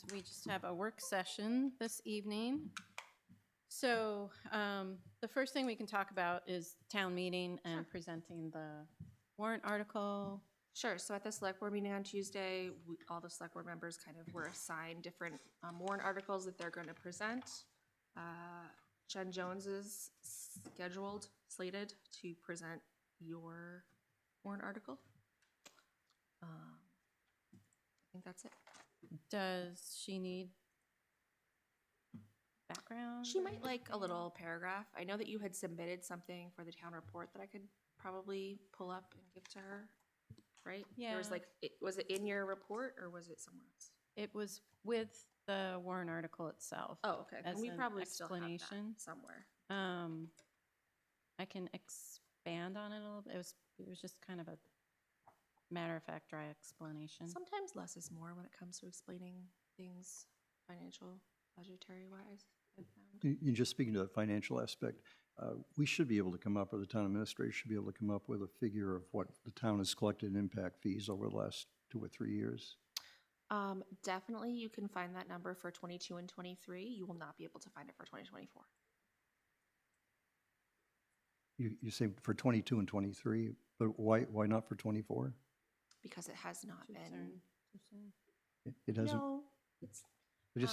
and we just have a work session this evening. So the first thing we can talk about is town meeting and presenting the warrant article. Sure. So at the select board meeting on Tuesday, all the select board members kind of were assigned different warrant articles that they're going to present. Jen Jones is slated to present your warrant article. I think that's it. Does she need background? She might like a little paragraph. I know that you had submitted something for the town report that I could probably pull up and give to her, right? Yeah. There was like, was it in your report or was it somewhere else? It was with the warrant article itself. Oh, okay. As And we an probably still have that explanation. somewhere. I can expand on it a little bit. It was just kind of a matter-of-fact, dry explanation. Sometimes less is more when it comes to explaining things financial, budgetary wise, I've found. You just speaking to the financial aspect, we should be able to come up, or the town administrator should be able to come up with a figure of what the town has collected in impact fees over the last 2 or 3 years. Definitely you can find that number for 22 and 23. You will not be able to find it for 2024. You say for 22 and 23, but why not for 24? Because it has not Too been. soon. Too soon. It hasn't. No, it's,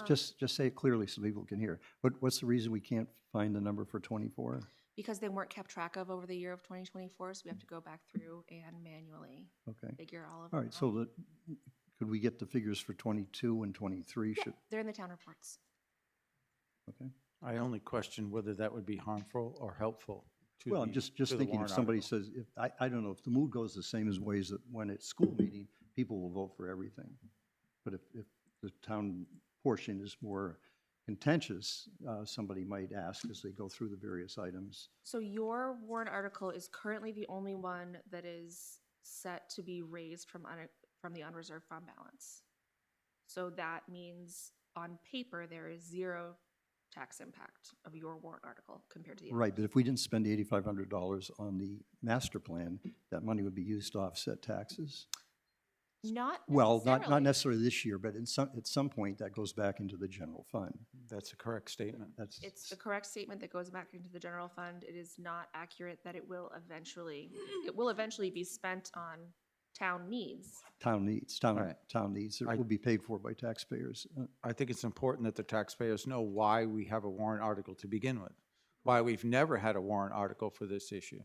Just say it clearly so people can hear. What's the reason we can't find the number for 24? because they weren't kept track of over the year of 2024, so we have to go back through and manually Okay. figure all of All them right. out. So could we get the figures for 22 and 23? Yeah, Should they're in the town reports. okay. I only question whether that would be harmful or helpful to Well, I'm the- just to the thinking if warrant somebody article. says, I don't know, if the mood goes the same as ways that when it's school meeting, people will vote for everything. But if the town portion is more contentious, somebody might ask as they go through the various items. So your warrant article is currently the only one that is set to be raised from the unreserved fund balance. So that means on paper, there is zero tax impact of your warrant article compared to the. Right, but if we didn't spend $8,500 on the master plan, that money would be used to offset taxes? Not Well, not necessarily. necessarily this year, but at some point, that goes back into the general fund. That's a correct statement. It's the correct statement that goes back into the general fund. It is not accurate that it will eventually be spent on town needs. Town needs. Right. Town needs. It I- will be paid for by taxpayers. I think it's important that the taxpayers know why we have a warrant article to begin with. Why we've never had a warrant article for this issue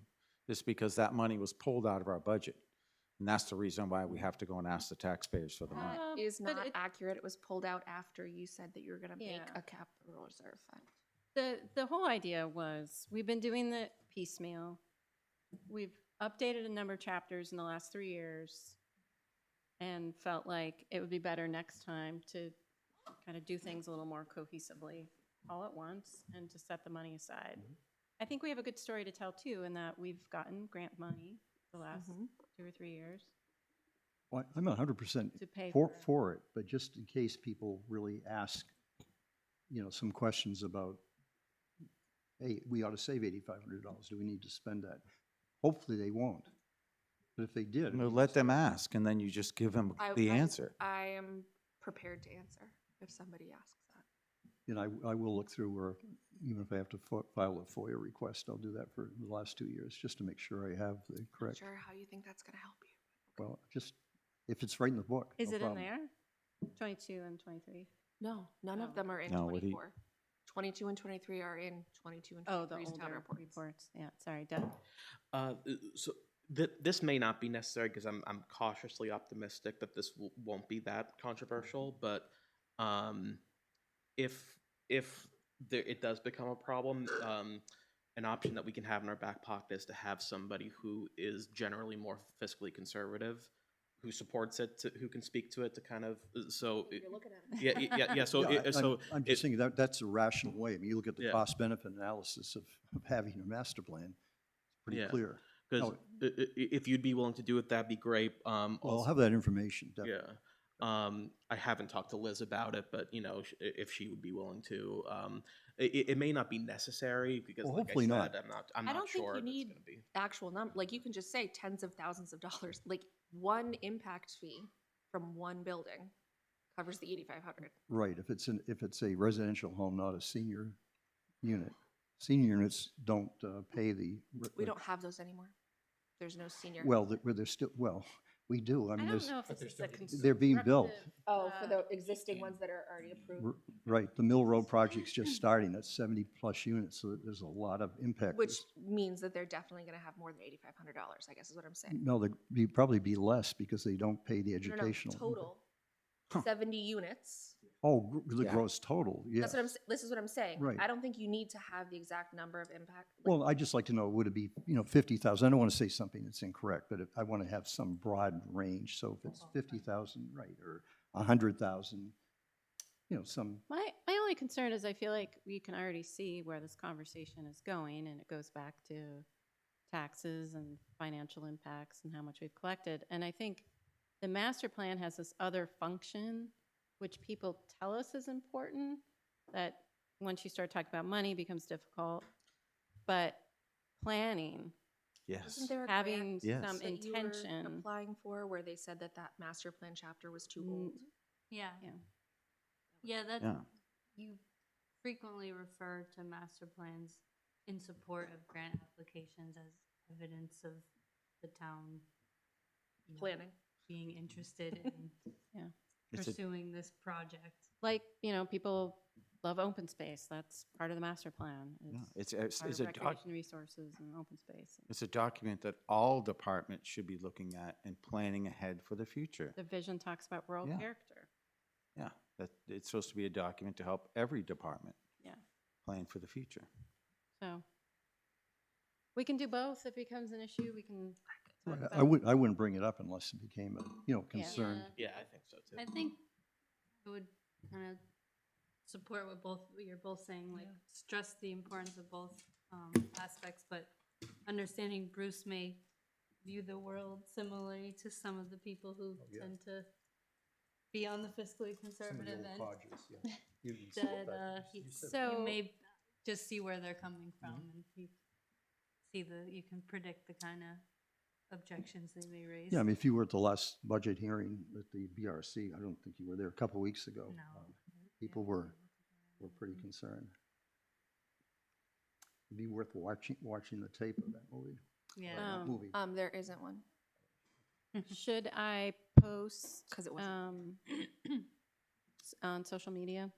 is because that money was pulled out of our budget. And that's the reason why we have to go and ask the taxpayers for the money. That is but not it- accurate. It was pulled out after you said that you were gonna make Yeah. a capital reserve fund. The whole idea was, we've been doing the piecemeal. We've updated a number of chapters in the last 3 years and felt like it would be better next time to kind of do things a little more cohesively all at once and to set the money aside. I think we have a good story to tell too, in that we've gotten grant money the last 2 or 3 years Well, I'm 100% to pay for it, but just in case people really ask, some questions about, hey, we ought to save $8,500. Do we need to spend that? Hopefully they won't. But if they did. No, let them ask, and then you just give them the answer. I am prepared to answer if somebody asks that. I will look through, or even if I have to file a FOIA request, I'll do that for the last 2 years, just to make sure I have the Not correct. sure how you think that's gonna help you. Well, just, if it's right in the book. Is no it problem. in there? 22 and 23? No, none of No. them are in No, what he- 24. 22 and 23 are in 22 and Oh, the 23's town older reports. reports. Yeah, sorry, Doug. So this may not be necessary because I'm cautiously optimistic that this won't be that controversial. But if it does become a problem, an option that we can have in our back pocket is to have somebody who is generally more fiscally conservative, who supports it, who can speak to it to kind of You're looking at it. yeah. So I'm just thinking that's a rational way. I mean, you look at the Yeah. cost-benefit analysis of having a master plan, it's pretty Yeah. clear. because No. if you'd be willing to do it, that'd be great. Well, I'll have that information, definitely. Yeah. I haven't talked to Liz about it, but if she would be willing to, it may not be necessary because, Well, like hopefully I not. said, I'm not I don't think sure you if need it's going to be. actual number. Like you can just say tens of thousands of dollars. Like one impact fee from one building covers the 8,500. Right, if it's a residential home, not a senior unit. Senior units don't pay the. We don't have those anymore. There's no senior. Well, they're still, well, we do. I I mean, don't there's, know if this is a they're being built. constructive, Oh, for the uh, existing ones that are already approved, Right, the Mill Road project's just starting, that's 70-plus units, so there's a lot of impact. which means that they're definitely going to have more than $8,500, I guess is what I'm saying. No, they'd probably be less because they don't pay the No, educational. total, 70 units. Oh, the Yeah. gross total, yes. That's what this is what I'm saying. Right. I don't think you need to have the exact number of impact. Well, I'd just like to know, would it be, 50,000? I don't want to say something that's incorrect, but I want to have some broad range. So if it's 50,000, right, or 100,000, some, My only concern is I feel like we can already see where this conversation is going, and it goes back to taxes and financial impacts and how much we've collected. And I think the master plan has this other function, which people tell us is important, that once you start talking about money becomes difficult. But planning, Yes. Isn't there a having grant Yes. some that you were intention. applying for where they said that master plan chapter was too old? Yeah. Yeah. Yeah, that, Yeah. you frequently refer to master plans in support of grant applications as evidence of the town you know, Planning. being interested in Yeah. It's a- pursuing this project. Like, people love open space. That's part of the master plan. Yeah, It's It's part it's of a doc, recreation resources and open space. it's a document that all departments should be looking at and planning ahead for the future. The vision talks about rural Yeah. character. Yeah, that, it's supposed to be a document to help every department Yeah. plan for the future. So we can do both. If it becomes an issue, we can talk about I wouldn't bring it up unless it became a, concern. Yeah. Yeah, I think so too. I think I would kind of support what you're both saying, like stress the importance of both aspects, but understanding Bruce may view the world similarly to some of the people who tend to be on the fiscally conservative end. That you So- may just see where they're coming from, and you can predict the kind of objections they may raise. Yeah, I mean, if you were at the last budget hearing at the BRC, I don't think you were there, a couple of weeks ago. No. People were pretty concerned. It'd be worth watching the tape of that movie. Yeah. Movie. There isn't one Should I post because it wasn't. on social media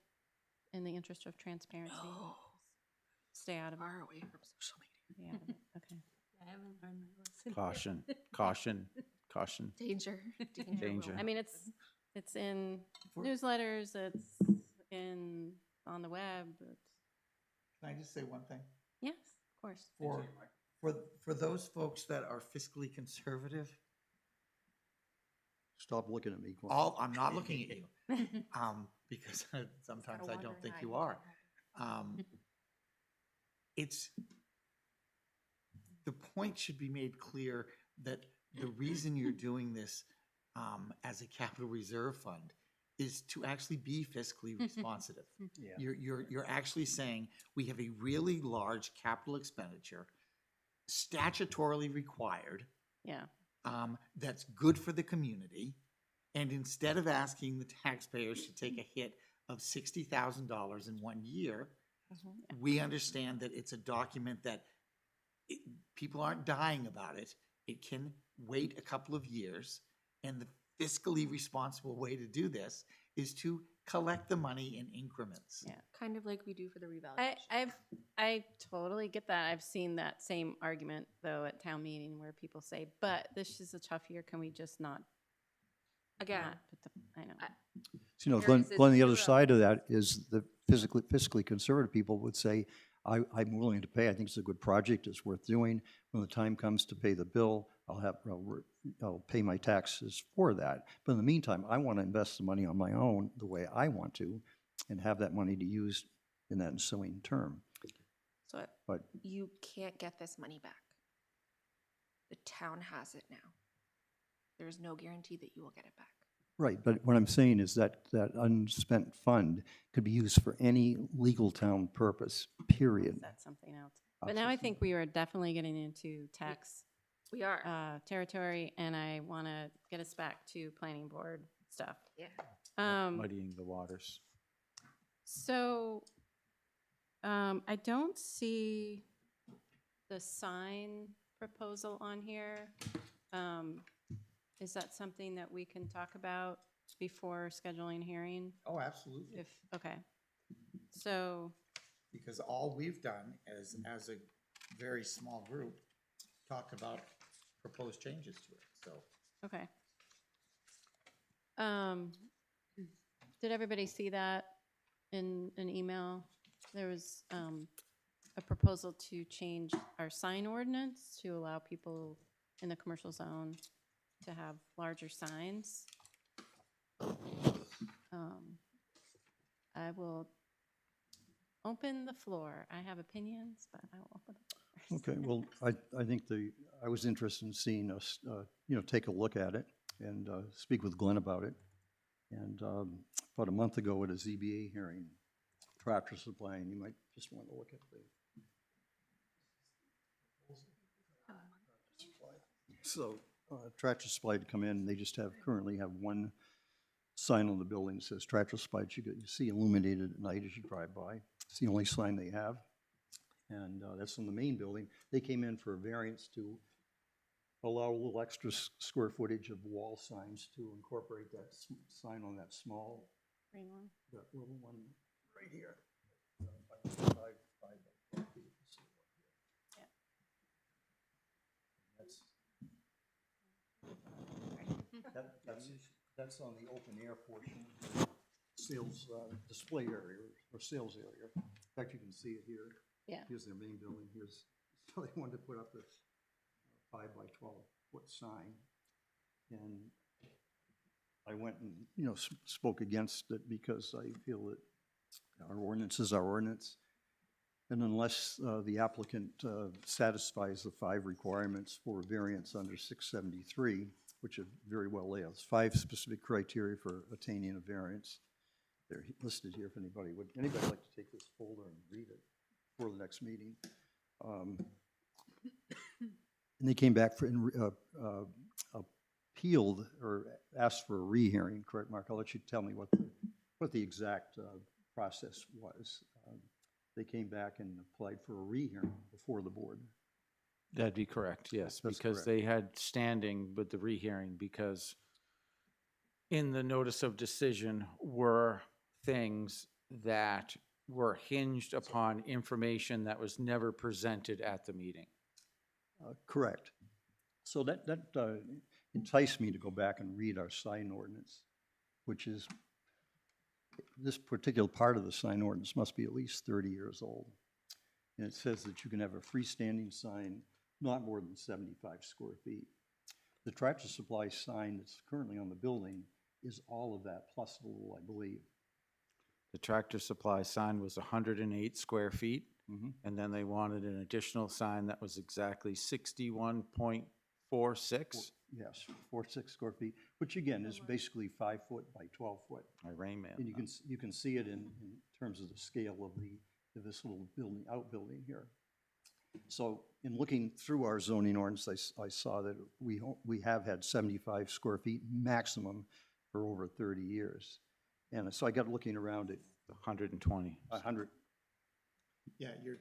in the interest of transparency? Stay out of it. Far away from social media. Yeah, okay. I haven't learned my lesson. Caution, caution, caution. Danger. Danger. I mean, it's in newsletters, it's on the web. Can I just say one thing? Yes, of course. For those folks that are fiscally conservative, Stop looking at me. Glenn. I'm not looking at you, because sometimes I don't think you are. The point should be made clear that the reason you're doing this as a capital reserve fund is to actually be fiscally responsive. Yeah. You're actually saying we have a really large capital expenditure, statutorily required, Yeah, that's good for the community. And instead of asking the taxpayers to take a hit of $60,000 in 1 year, we understand that it's a document that people aren't dying about it. It can wait a couple of years. And the fiscally responsible way to do this is to collect the money in increments. yeah. Kind of like we do for the revaluation. I totally get that. I've seen that same argument though at town meeting where people say, but this is a tough year. Can we just not? Again, put the, I know. So, There Glenn, is a the other zero. side of that is the fiscally conservative people would say, I'm willing to pay. I think it's a good project. It's worth doing. When the time comes to pay the bill, I'll pay my taxes for that. But in the meantime, I want to invest the money on my own the way I want to and have that money to use in that ensuing term. So But you can't get this money back. The town has it now. There is no guarantee that you will get it back. right, but what I'm saying is that that unspent fund could be used for any legal town purpose, period. That's something else. But now I think we are definitely getting into tax We are. territory, and I want to get us back to planning board stuff. Yeah. muddying the waters. So, I don't see the sign proposal on here. Is that something that we can talk about before scheduling a hearing? Oh, absolutely. Okay. So, Because all we've done as a very small group, talked about proposed changes to it, so. okay. Did everybody see that in an email? There was a proposal to change our sign ordinance to allow people in the commercial zone to have larger signs. I will open the floor. I have opinions, but I will open the floor first. Okay, well, I think I was interested in seeing us, take a look at it and speak with Glenn about it. And about a month ago at a ZBA hearing, Tractor Supply, and you might just want to look at the. So Tractor Supply had come in, they just currently have one sign on the building that says Tractor Supply, you see illuminated at night as you drive by. It's the only sign they have. And that's in the main building. They came in for a variance to allow a little extra square footage of wall signs to incorporate that sign on that small, Green one. that little one right here. That's on the open air portion, sales display area or sales area. In fact, you can see it here. Yeah. Here's their main building. So they wanted to put up this 5 by 12 foot sign, and I went and spoke against it because I feel that our ordinance is our ordinance, and unless the applicant satisfies the 5 requirements for variance under 673, which it very well is, 5 specific criteria for attaining a variance. They're listed here if anybody would like to take this folder and read it for the next meeting. And they came back appealed or asked for a rehearing, correct, Mark? I'll let you tell me what the exact process was. They came back and applied for a rehearing before the board. That'd be correct, yes, That's because correct. they had standing with the rehearing because in the notice of decision were things that were hinged upon information that was never presented at the meeting. Correct. So that enticed me to go back and read our sign ordinance, which is, this particular part of the sign ordinance must be at least 30 years old. And it says that you can have a freestanding sign not more than 75 square feet. The Tractor Supply sign that's currently on the building is all of that plus a little, I believe. The Tractor Supply sign was 108 square feet, and then they wanted an additional sign that was exactly 61.46. Yes, 46 square feet, which again is basically 5 foot by 12 foot. My Rain Man. And you can see it in terms of the scale of this little outbuilding here. So in looking through our zoning ordinance, I saw that we have had 75 square feet maximum for over 30 years. And so I got looking around at 120. 100. Yeah, you're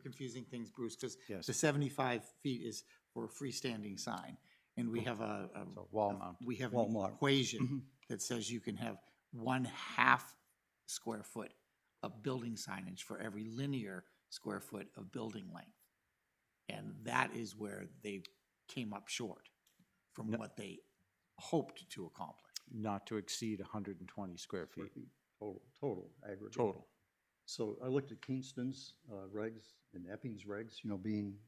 confusing things, Bruce, because Yes. the 75 feet is for a freestanding sign. And we have So wall mount. we have Wall an mount. equation that says you can have 1/2 square foot of building signage for every linear square foot of building length. And that is where they came up short from what they hoped to accomplish. Not to exceed 120 square Square feet feet total aggregate. total. So I looked at Kingston's regs and Epping's regs, being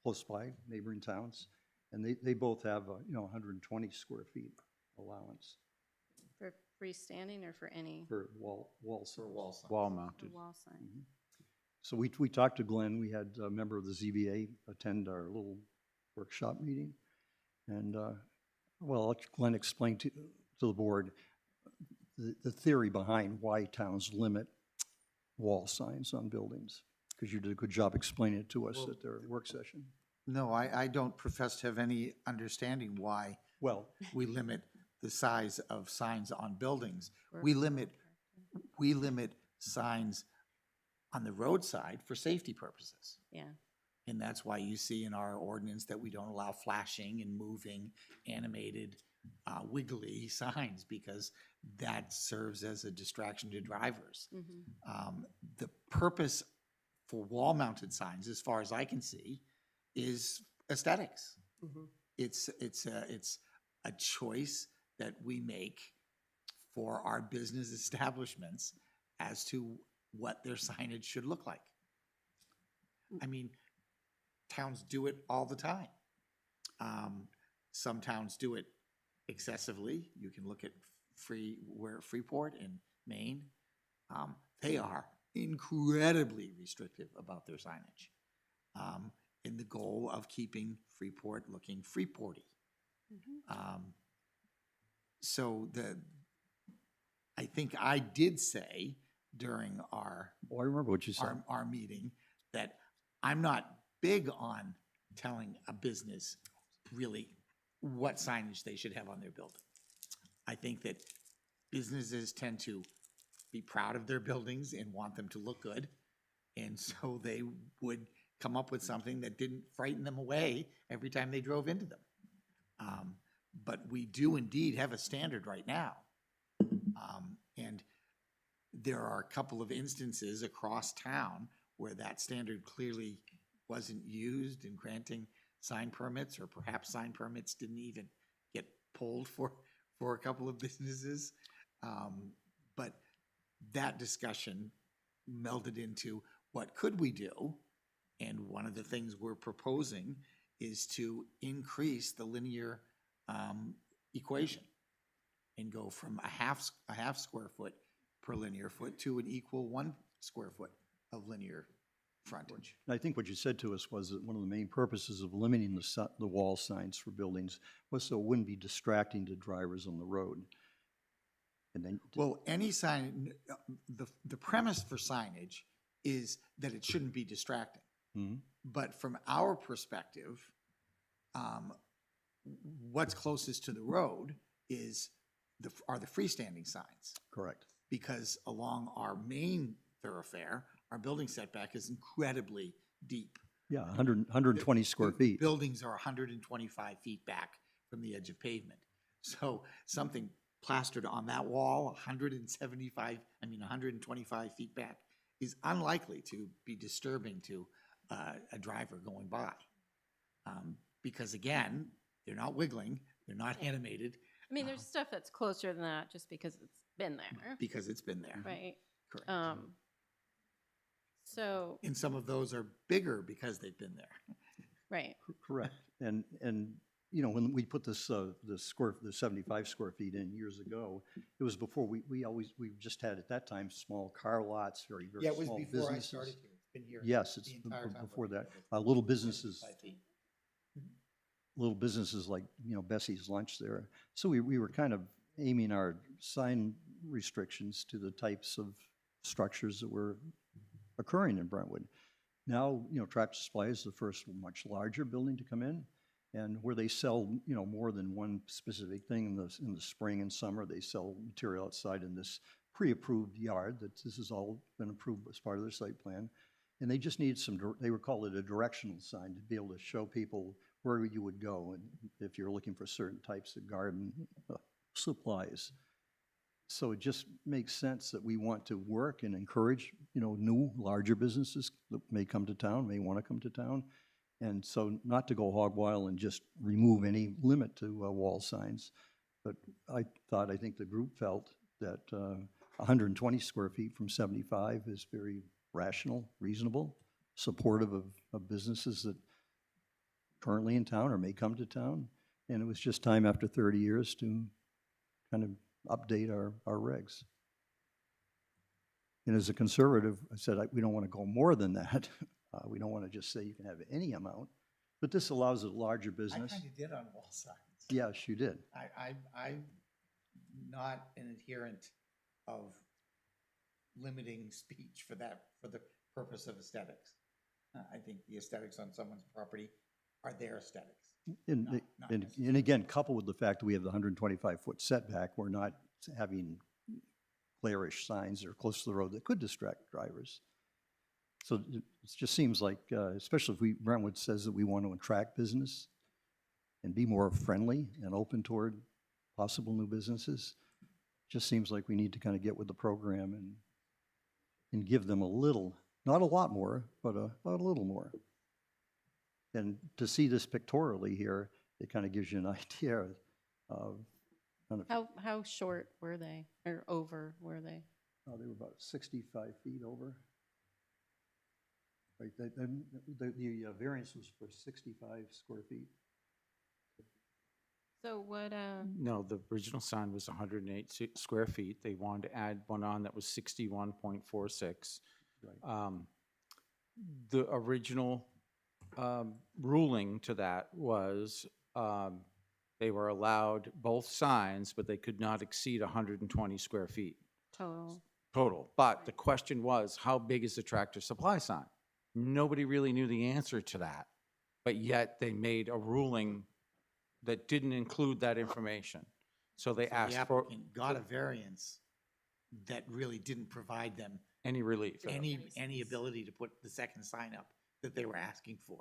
close by neighboring towns, and they both have 120 square feet allowance For freestanding or for any for wall signs. Wall for mounted. wall sign? So we talked to Glenn. We had a member of the ZBA attend our little workshop meeting, and well, I'll let Glenn explain to the board the theory behind why towns limit wall signs on buildings, because you did a good job explaining it to us at their work session. No, I don't profess to have any understanding why Well, we limit the size of signs on buildings. We limit signs on the roadside for safety purposes. Yeah. And that's why you see in our ordinance that we don't allow flashing and moving, animated, wiggly signs, because that serves as a distraction to drivers. The purpose for wall-mounted signs, as far as I can see, is aesthetics. It's a choice that we make for our business establishments as to what their signage should look like. I mean, towns do it all the time. Some towns do it excessively. You can look at Freeport in Maine. They are incredibly restrictive about their signage, in the goal of keeping Freeport looking Freeporty. So I think I did say during our Oh, I remember what you said. our meeting that I'm not big on telling a business really what signage they should have on their building. I think that businesses tend to be proud of their buildings and want them to look good. And so they would come up with something that didn't frighten them away every time they drove into them. But we do indeed have a standard right now. And there are a couple of instances across town where that standard clearly wasn't used in granting sign permits, or perhaps sign permits didn't even get pulled for a couple of businesses. But that discussion melded into what could we do? And one of the things we're proposing is to increase the linear equation and go from a half square foot per linear foot to an equal 1 square foot of linear frontage. And I think what you said to us was that one of the main purposes of limiting the wall signs for buildings was so it wouldn't be distracting to drivers on the road. And then, Well, any sign, the premise for signage is that it shouldn't be distracting. But from our perspective, what's closest to the road are the freestanding signs. correct. Because along our main thoroughfare, our building setback is incredibly deep. Yeah, 120 square feet. Buildings are 125 feet back from the edge of pavement. So something plastered on that wall, 125 feet back, is unlikely to be disturbing to a driver going by. Because again, they're not wiggling, they're not animated, I mean, there's stuff that's closer than that just because it's been there, because it's been there. right? Correct. So, And some of those are bigger because they've been there. right. Correct. And you know, when we put the 75 square feet in years ago, it was before we just had at that time small car lots, very Yeah, it was small before I businesses. started here. It's been here. Yes, it's the entire time before I've that. been here. Little businesses, 5 feet. like, you know, Bessie's Lunch there. So we were kind of aiming our sign restrictions to the types of structures that were occurring in Brentwood. Now, you know, Tractor Supply is the first much larger building to come in, and where they sell, you know, more than one specific thing in the spring and summer. They sell material outside in this pre-approved yard that this has all been approved as part of their site plan. And they just need they would call it a directional sign to be able to show people where you would go and if you're looking for certain types of garden supplies. So it just makes sense that we want to work and encourage, you know, new, larger businesses that may come to town, may want to come to town. And so not to go hog wild and just remove any limit to wall signs. But I think the group felt that 120 square feet from 75 is very rational, reasonable, supportive of businesses that currently in town or may come to town. And it was just time after 30 years to kind of update our regs. And as a conservative, I said, we don't want to go more than that. We don't want to just say you can have any amount, but this allows a larger I business. kind of did on wall signs. Yes, you did. I'm not an adherent of limiting speech for the purpose of aesthetics. I think the aesthetics on someone's property are their aesthetics. And not And necessarily. again, coupled with the fact that we have the 125-foot setback, we're not having glarish signs that are close to the road that could distract drivers. So it just seems like, especially if Brentwood says that we want to attract business and be more friendly and open toward possible new businesses, just seems like we need to kind of get with the program and give them a little, not a lot more, but a little more. And to see this pictorially here, it kind of gives you an idea of kind of, How short were they, or over were they? they were about 65 feet over. Right, the variance was for 65 square feet. So what, No, the original sign was 108 square feet. They wanted to add one on that was 61.46. Right. The original ruling to that was they were allowed both signs, but they could not exceed 120 square feet total? total. But the question was, how big is the Tractor Supply sign? Nobody really knew the answer to that, but yet they made a ruling that didn't include that information. So they The asked for applicant got a variance that really didn't provide them any relief. any ability to put the second sign up that they were asking for.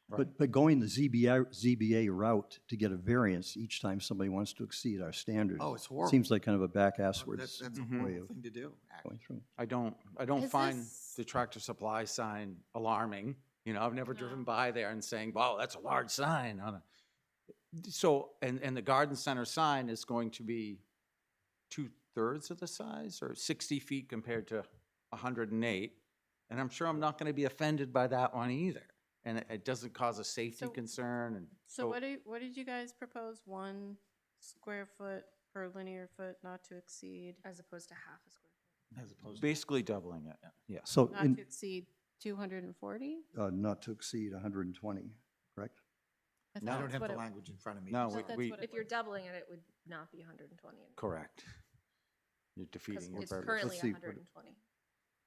But going the ZBA route to get a variance each time somebody wants to exceed our standards. Oh, it's horrible. Seems like kind of a That's backwards a Mhm. way horrible of thing to do, actually. going through. I don't Is find this- the Tractor Supply sign alarming. You know, I've never No. driven by there and saying, wow, that's a large sign on a. So, and the garden center sign is going to be 2/3 of the size or 60 feet compared to 108. And I'm sure I'm not going to be offended by that one either. And it doesn't cause a safety So- concern and. So what did you guys propose? 1 square foot per linear foot not to exceed, As opposed to half a square foot. As opposed to. Basically doubling it, yeah. So, not to exceed 240? not to exceed 120, correct? I No. I thought don't that's have what the it- language in front of me. No, thought that's we, what it If you're was. doubling it, it would not be 120 anymore. correct. You're Because defeating your it's purpose. currently Let's see, what- 120.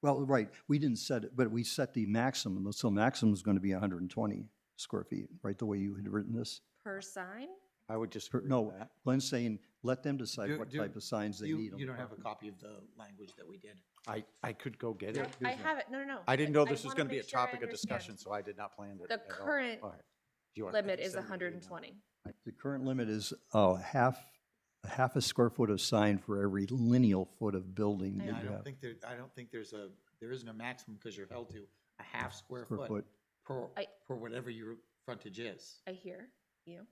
Well, right, we didn't set it, but we set the maximum, so maximum is going to be 120 square feet, right, the way you had written this? Per sign? I would disagree with No, that. Glenn's saying, let them decide Do- what do- type of signs they need. on You the don't have a property. copy of the language that we did. I could go get it. I have it, no. I didn't know but this was wanna going to be a make sure I topic of understand. discussion, so I did not plan it The at all. current All right. Do you want- Limit you is said you didn't. 120. The current limit is half a square foot of sign for every lineal foot of building that I you I have. don't think there isn't a maximum because you're held to a half square Square foot foot. per whatever your frontage is. I hear you.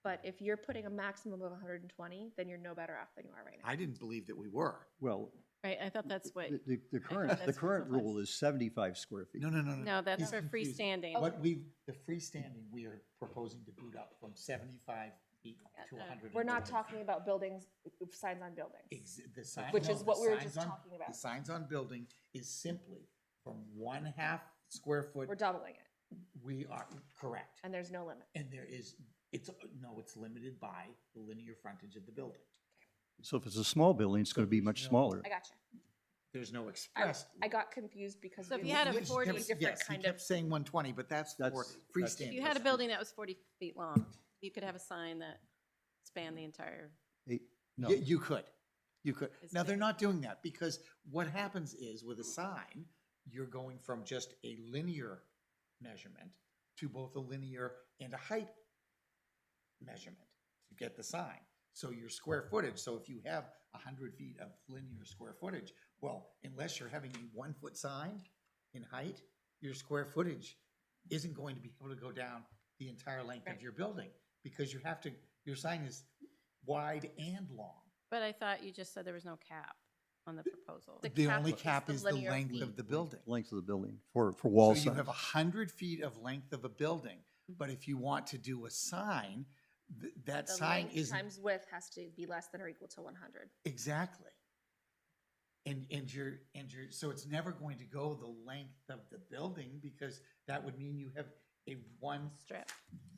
But if you're putting a maximum of 120, then you're no better off than you are right now. I didn't believe that we were. Well, Right, I thought that's what, the current, that's the what current it was. rule is 75 square feet. No. no, that's He's for confused. freestanding. What the freestanding, we are proposing to boot up from 75 feet to 100. We're not talking about buildings, signs on buildings. The sign. Which no, is what the we were signs just on- talking about. The signs on building is simply from 1/2 square foot. We're doubling it, We are, correct. and there's no limit. And there is, it's limited by the linear frontage of the building. So if it's a small building, it's going to be much smaller. I gotcha. There's no express. I got confused because So if we you had a switched to 40 different Yes, he kind kept of. saying 120, but that's for That's- freestanding. If you had a building that was 40 feet long, you could have a sign that spanned the entire, No, You could. It's Now, they're big. not doing that because what happens is with a sign, you're going from just a linear measurement to both a linear and a height measurement to get the sign. So your square footage, so if you have 100 feet of linear square footage, well, unless you're having a 1-foot sign in height, your square footage isn't going to be able to go down the entire length of Right. your building because your sign is wide and long. but I thought you just said there was no cap on the proposal. The The cap only is cap the is the linear length feet. of the building. length of the building for wall So you signs. have 100 feet of length of a building, but if you want to do a sign, that The sign length is times width has to be less than or equal to 100. exactly. And so it's never going to go the length of the building because that would mean you have a one, Strip,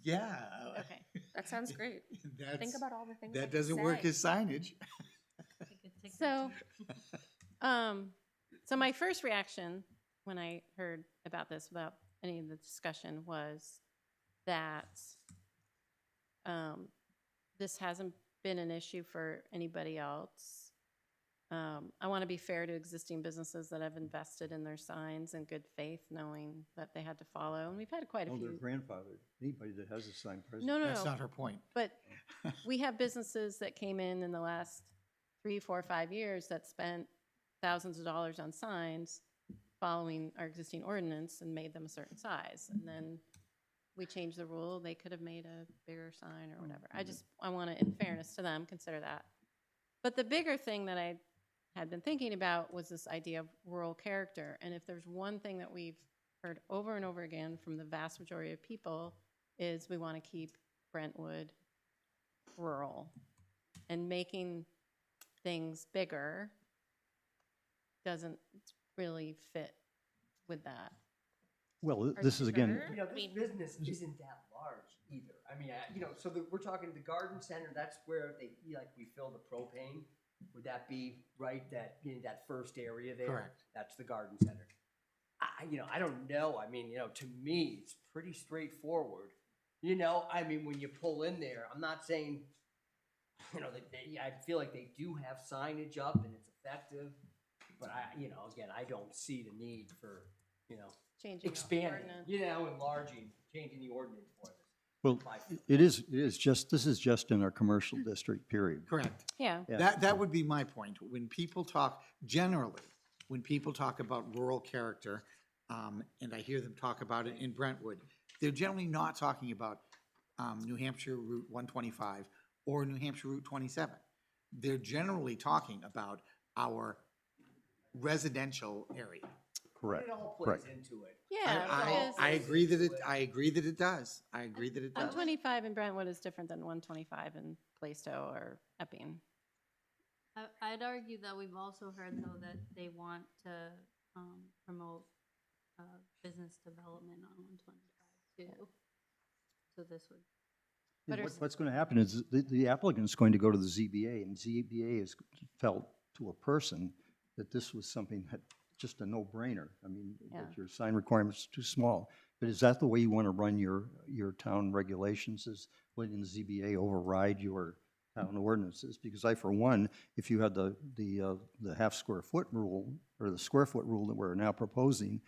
yeah. okay. That sounds great. That's, Think about all the things. I that could doesn't work say. as signage. So, so my first reaction when I heard about this without any of the discussion was that this hasn't been an issue for anybody else. I want to be fair to existing businesses that have invested in their signs in good faith, knowing that they had to follow. And we've had quite a Oh, they're few. grandfathered. Anybody that has a sign present. No, That's not her point. But we have businesses that came in the last 3, 4, 5 years that spent thousands of dollars on signs following our existing ordinance and made them a certain size. And then we changed the rule. They could have made a bigger sign or whatever. I want to, in fairness to them, consider that. But the bigger thing that I had been thinking about was this idea of rural character. And if there's one thing that we've heard over and over again from the vast majority of people is we want to keep Brentwood rural. And making things bigger doesn't really fit with that. Well, Are this you is again, sure? You know, this business isn't that large either. I mean, so we're talking the garden center, that's where we fill the propane. Would that be right, that first area there? Correct. That's the garden center. I don't know. I mean, to me, it's pretty straightforward. I mean, when you pull in there, I'm not saying, I feel like they do have signage up and it's effective. But again, I don't see the need for, Changing the expanding, ordinance. enlarging, changing the ordinance for this. well, it is just, this is just in our commercial district, period. Correct. Yeah. Yeah. That would be my point. When people talk, generally, when people talk about rural character, and I hear them talk about it in Brentwood, they're generally not talking about New Hampshire Route 125 or New Hampshire Route 27. They're generally talking about our residential area. Correct. It all plays Correct. into it. Yeah, I agree that it, I agree that it does. I agree that it does. 125 in Brentwood is different than 125 in Plaistow or Epping. I'd argue that we've also heard, though, that they want to promote business development on 125 too. So this would, But What's going to happen is the applicant's going to go to the ZBA, and ZBA has felt to a person that this was something that just a no-brainer. I mean, Yeah. that your sign requirement's too small. But is that the way you want to run your town regulations, is letting the ZBA override your town ordinances? Because I, for one, if you had the half square foot rule, or the square foot rule that we're now proposing,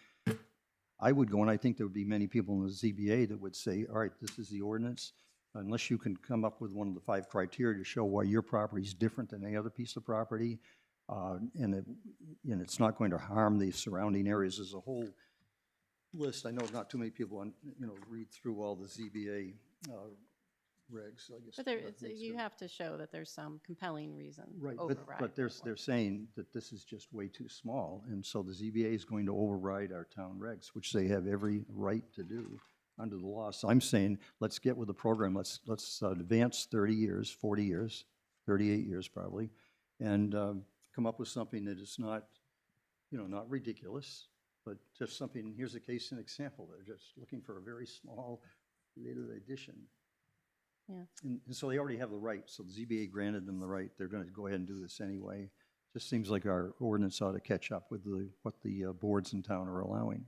I would go, and I think there would be many people in the ZBA that would say, all right, this is the ordinance. Unless you can come up with one of the 5 criteria to show why your property is different than any other piece of property, and it's not going to harm the surrounding areas. There's a whole list. I know not too many people, read through all the ZBA regs, I guess. But you have to show that there's some compelling reason to Right, override. but they're saying that this is just way too small, and so the ZBA is going to override our town regs, which they have every right to do under the law. So I'm saying, let's get with the program, let's advance 30 years, 40 years, 38 years probably, and come up with something that is not, not ridiculous, but just something. Here's a case and example. They're just looking for a very small little addition. Yeah. And so they already have the right, so the ZBA granted them the right. They're going to go ahead and do this anyway. Just seems like our ordinance ought to catch up with what the boards in town are allowing.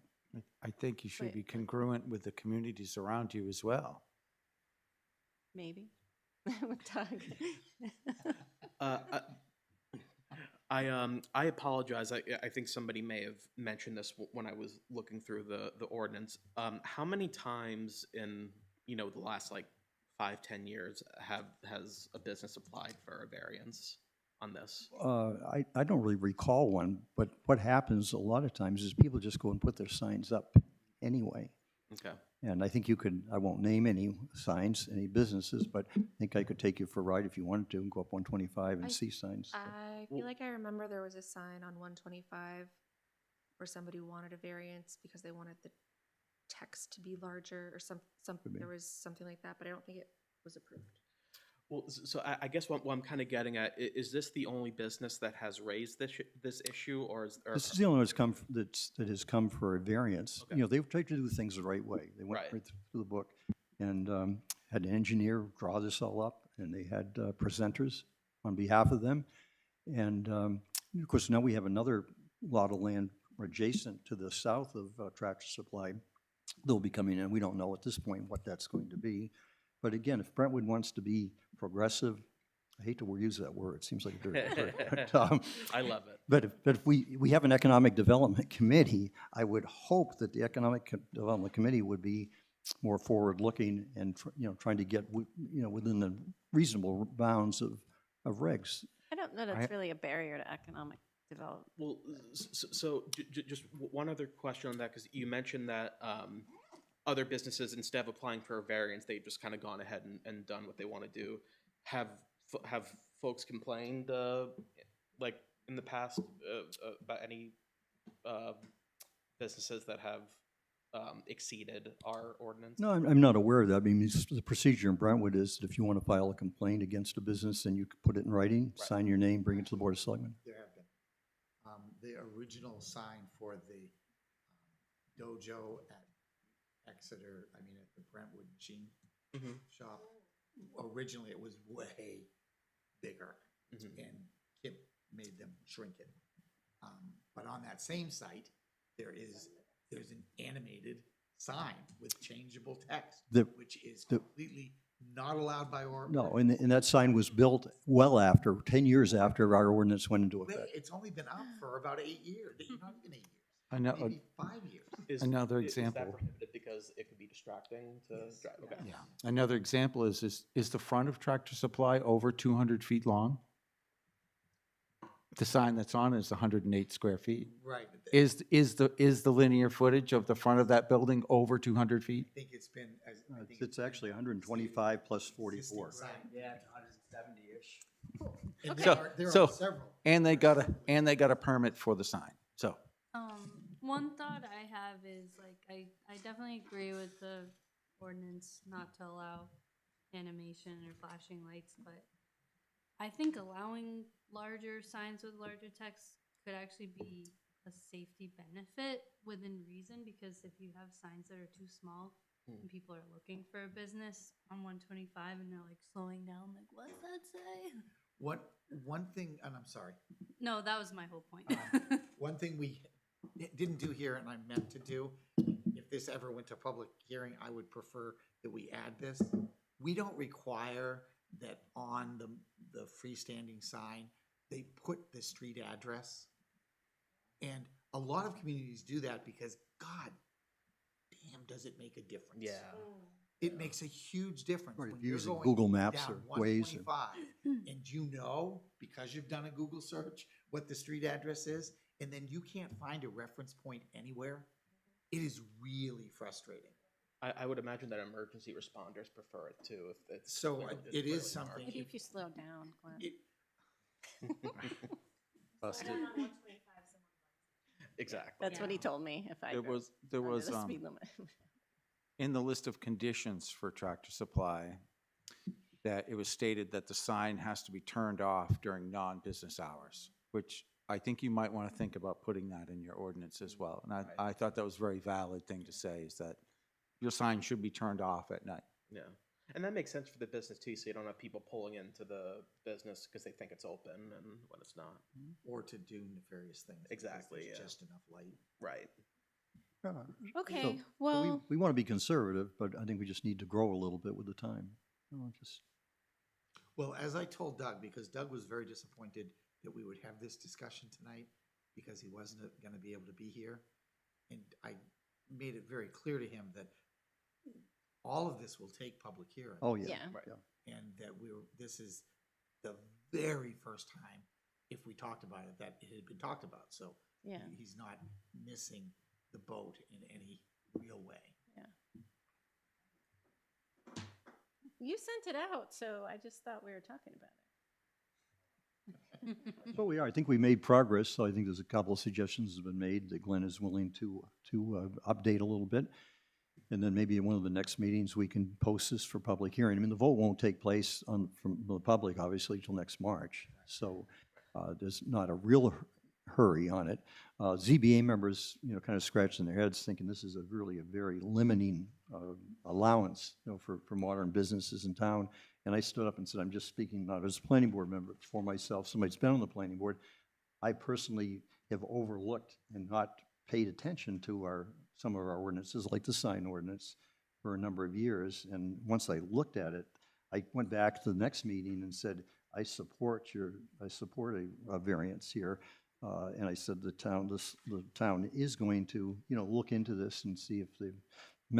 I think you should Wait. be congruent with the communities around you as well. Maybe. With Doug. I apologize. I think somebody may have mentioned this when I was looking through the ordinance. How many times in the last 5-10 years has a business applied for a variance on this? I don't really recall one, but what happens a lot of times is people just go and put their signs up anyway. Okay. And I think I won't name any signs, any businesses, but I think I could take you for a ride if you wanted to and go up 125 and see signs. I feel like I remember there was a sign on 125 where somebody wanted a variance because they wanted the text to be larger or Could be. there was something like that, but I don't think it was approved. Well, so I guess what I'm kind of getting at, is this the only business that has raised this issue, or is there? This is the only one that has come for a variance. Okay. They've tried to do things the right way. They went Right. right through the book and had an engineer draw this all up, and they had presenters on behalf of them. And of course, now we have another lot of land adjacent to the south of Tractor Supply. They'll be coming in. We don't know at this point what that's going to be. But again, if Brentwood wants to be progressive, I hate to use that word, it seems like a dirty word. I love it. But if we have an economic development committee, I would hope that the development committee would be more forward-looking and, trying to get, within the reasonable bounds of regs. I don't know that's really a barrier to economic development. Well, just one other question on that, because you mentioned that other businesses, instead of applying for a variance, they've just kind of gone ahead and done what they want to do. Have folks complained, like in the past, about any businesses that have exceeded our ordinance? No, I'm not aware of that. I mean, the procedure in Brentwood is that if you want to file a complaint against a business, then you could put it in writing, Right. sign your name, bring it to the Board of Selectmen. There have been. The original sign for the dojo at Exeter, at the Brentwood machine Mhm. shop, originally it was way bigger, Mhm. and Kip made them shrink it. But on that same site, there's an animated sign with changeable text, which is completely not allowed by our. No, and that sign was built well after, 10 years after our ordinance went into Wait, effect. it's only been up for about 8 years, not even 8 years, Ano- maybe 5 years. Another Is that example. prohibited because it could be distracting to drive? Okay. Yeah. Another example is the front of Tractor Supply over 200 feet long? The sign that's on is 108 square feet. Right. Is the linear footage of the front of that building over 200 feet? I think it's been, I think It's actually 125 plus 44. existing sign. Yeah, it's 170-ish. And Okay. there So- are several. And they got a permit for the sign, so. One thought I have is like, I definitely agree with the ordinance not to allow animation or flashing lights, but I think allowing larger signs with larger text could actually be a safety benefit within reason, because if you have signs that are too small and people are looking for a business on 125 and they're like slowing down, like, what's that say? One thing, and I'm sorry, No, that was my whole point. one thing we didn't do here and I meant to do, if this ever went to public hearing, I would prefer that we add this. We don't require that on the freestanding sign, they put the street address. And a lot of communities do that because, God damn, does it make a difference. Yeah. It makes a huge difference. Right, when you're using going Google Maps down or Waze or- 125, and you know, because you've done a Google search, what the street address is, and then you can't find a reference point anywhere, it is really frustrating. I would imagine that emergency responders prefer it too, if it's. So really- it it's is really something. Maybe if you slow down, Glenn. It- Exactly. That's what he told me if I There drove was, under the speed limit. in the list of conditions for Tractor Supply, that it was stated that the sign has to be turned off during non-business hours, which I think you might want to think about putting that in your ordinance as well. And I thought that was a very valid thing to say, is that your sign should be turned off at night. Yeah. And that makes sense for the business too, so you don't have people pulling into the business because they think it's open and when it's not. Or to do nefarious things. because Exactly, there's yeah. just enough light. Right. Okay, So well, we want to be conservative, but I think we just need to grow a little bit with the time. Just Well, as I told Doug, because Doug was very disappointed that we would have this discussion tonight because he wasn't going to be able to be here. And I made it very clear to him that all of this will take public hearing. Oh, yeah. Yeah. Right. And that this is the very first time, if we talked about it, that it had been talked about. So yeah. he's not missing the boat in any real way. You sent it out, so I just thought we were talking about it. So we are. I think we made progress. So I think there's a couple of suggestions have been made that Glenn is willing to update a little bit. And then maybe in one of the next meetings, we can post this for public hearing. I mean, the vote won't take place from the public, obviously, till next March. So there's not a real hurry on it. ZBA members, kind of scratching their heads thinking this is really a very limiting allowance, for modern businesses in town. And I stood up and said, I'm just speaking not as a planning board member, but for myself, somebody who's been on the planning board. I personally have overlooked and not paid attention to some of our ordinances, like the sign ordinance, for a number of years, and once I looked at it, I went back to the next meeting and said, I support a variance here. And I said, the town is going to, look into this and see if the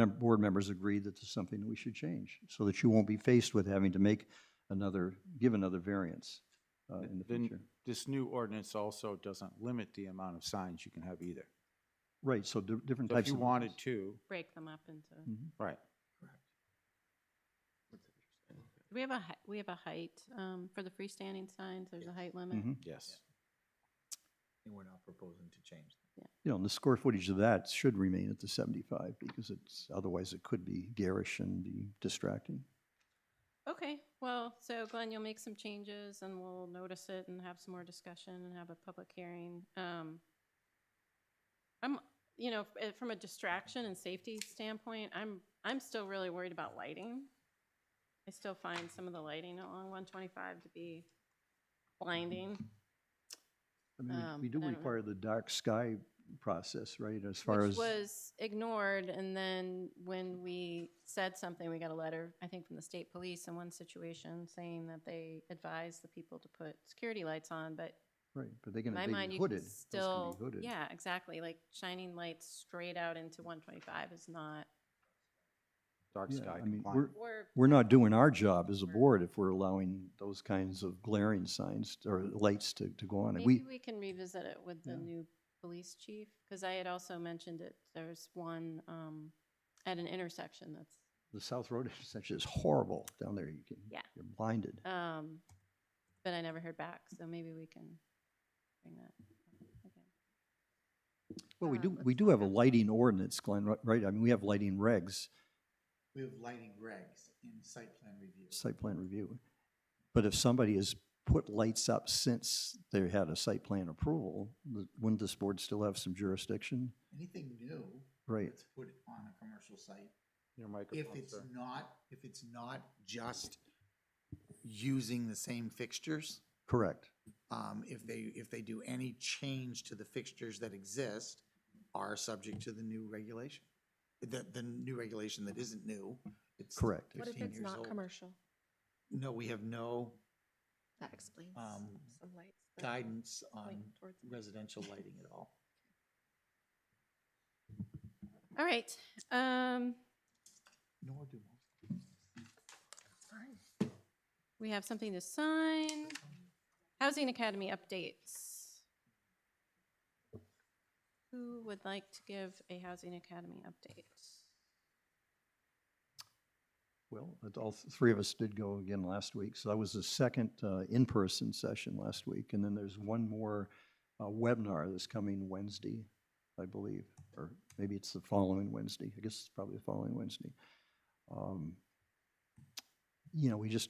board members agree that there's something that we should change, so that you won't be faced with having to give another variance in the Then future. this new ordinance also doesn't limit the amount of signs you can have either. Right, so different So if types you of. wanted to, Break them up into, Mhm. right, we have a height, for the freestanding signs, there's a height limit. Mhm. yes. And we're not proposing to change that. And the square footage of that should remain at the 75, because otherwise it could be garish and be distracting. Okay, well, so Glenn, you'll make some changes and we'll notice it and have some more discussion and have a public hearing. From a distraction and safety standpoint, I'm still really worried about lighting. I still find some of the lighting along 125 to be blinding. I mean, we do but I don't know. require the dark sky process, right, as far Which as. was ignored, and then when we said something, we got a letter, I think, from the state police in one situation saying that they advised the people to put security lights on, but Right, but they're in my gonna mind, be you hooded. can Those can still, be hooded. yeah, exactly, like shining lights straight out into 125 is not, Dark Yeah, sky I mean, compliant. we're not doing our job as a board if we're allowing those kinds of glaring signs or lights to go on. And maybe we can revisit it with the Yeah. new police chief, because I had also mentioned it, there's one at an intersection that's, the South Road intersection is horrible down there. Yeah. You're blinded. but I never heard back, so maybe we can bring that up again. Well, we let's do have a lighting ordinance, Glenn, right? I mean, we have lighting regs, We have lighting regs in site plan review. site plan review. But if somebody has put lights up since they had a site plan approval, wouldn't this board still have some jurisdiction? Anything new Right. that's put on a commercial site, Your if microphone, it's sir. not just using the same fixtures, Correct. if they do any change to the fixtures that exist, are subject to the new regulation. The new regulation that isn't new, it's Correct. What if 15 it's years not old. commercial? No, we have no That explains Um, some lights. that guidance on point towards- residential lighting at all. All right, Nor do most. Fine. we have something to sign. Housing Academy updates. Who would like to give a Housing Academy update? Well, all three of us did go again last week, so that was the second in-person session last week. And then there's one more webinar that's coming Wednesday, I believe, or maybe it's the following Wednesday. I guess it's probably the following Wednesday.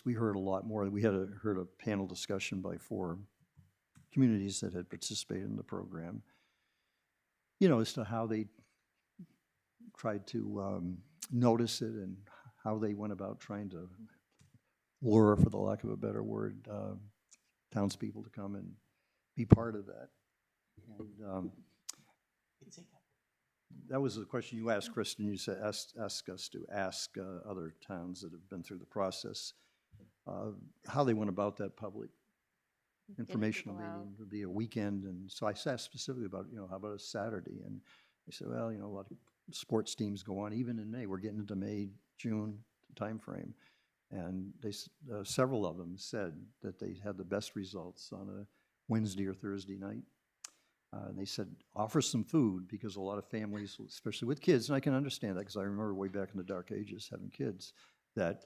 We heard a lot more. We heard a panel discussion by 4 communities that had participated in the program, as to how they tried to notice it and how they went about trying to lure, for the lack of a better word, townspeople to come and be part of that. And that was the question you asked, Kristen. You said, ask us to ask other towns that have been through the process how they went about that public informational people out. meeting. It would be a weekend, and so I asked specifically about, how about a Saturday? And they said, well, a lot of sports teams go on even in May. We're getting into May, June timeframe, and several of them said that they had the best results on a Wednesday or Thursday night. And they said, offer some food, because a lot of families, especially with kids, and I can understand that because I remember way back in the dark ages having kids, that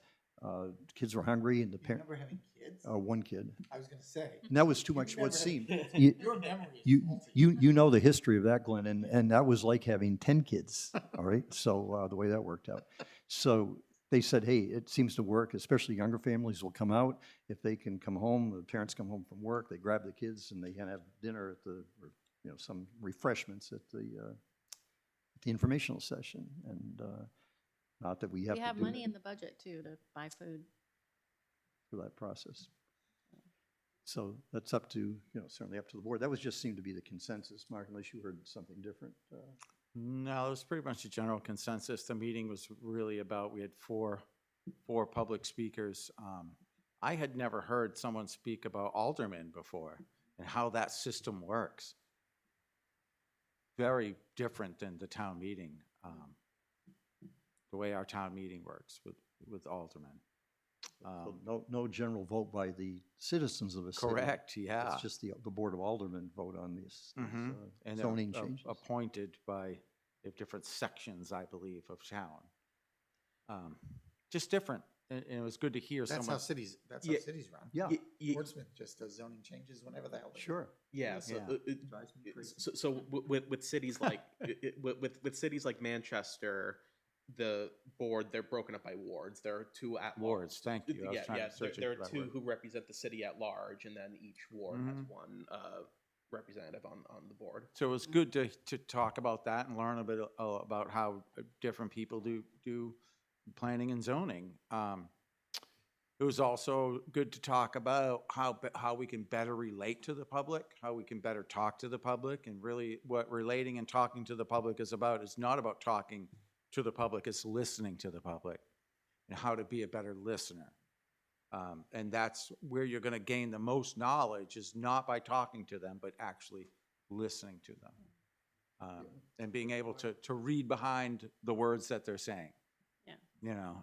kids were hungry and the You parent. remember having kids? One kid. I was gonna say. And that was too you much never what had seemed. kids. You- Your memory is You, faulty. you know the history of that, Glenn, and that was like having 10 kids, all right? So the way that worked out. So they said, hey, it seems to work, especially younger families will come out. If they can come home, the parents come home from work, they grab the kids and they can have dinner at some refreshments at the informational session. And not that we have We to have do money that in the budget too to buy food. for that process. So that's up to, certainly up to the board. That was just seemed to be the consensus, Mark, unless you heard something different. No, it was pretty much a general consensus. The meeting was really about, we had four public speakers. I had never heard someone speak about aldermen before and how that system works. Very different than the town meeting, the way our town meeting works with aldermen. So no general vote by the citizens of a city. Correct, yeah. It's just the Board of Aldermen vote on these Mhm. And zoning they're changes. appointed by different sections, I believe, of town. Just different, and it was good to hear That's someone. how cities, that's Yeah. how cities run. Yeah, Portsmouth just does zoning changes whenever the hell they. sure. Yeah, so, Yeah. Drives me crazy. with cities like, with cities like Manchester, the board, they're broken up by wards. There are two at Wards, thank you. I was Yeah, trying yeah, to search there it are that two word. who represent the city at large, and then each ward has Mhm. one representative on the board. So it was good to talk about that and learn a bit about how different people do planning and zoning. It was also good to talk about how we can better relate to the public, how we can better talk to the public, and really what relating and talking to the public is about is not about talking to the public, it's listening to the public and how to be a better listener. And that's where you're going to gain the most knowledge is not by talking to them, but actually listening to them. And being able to read behind the words that they're saying. Yeah.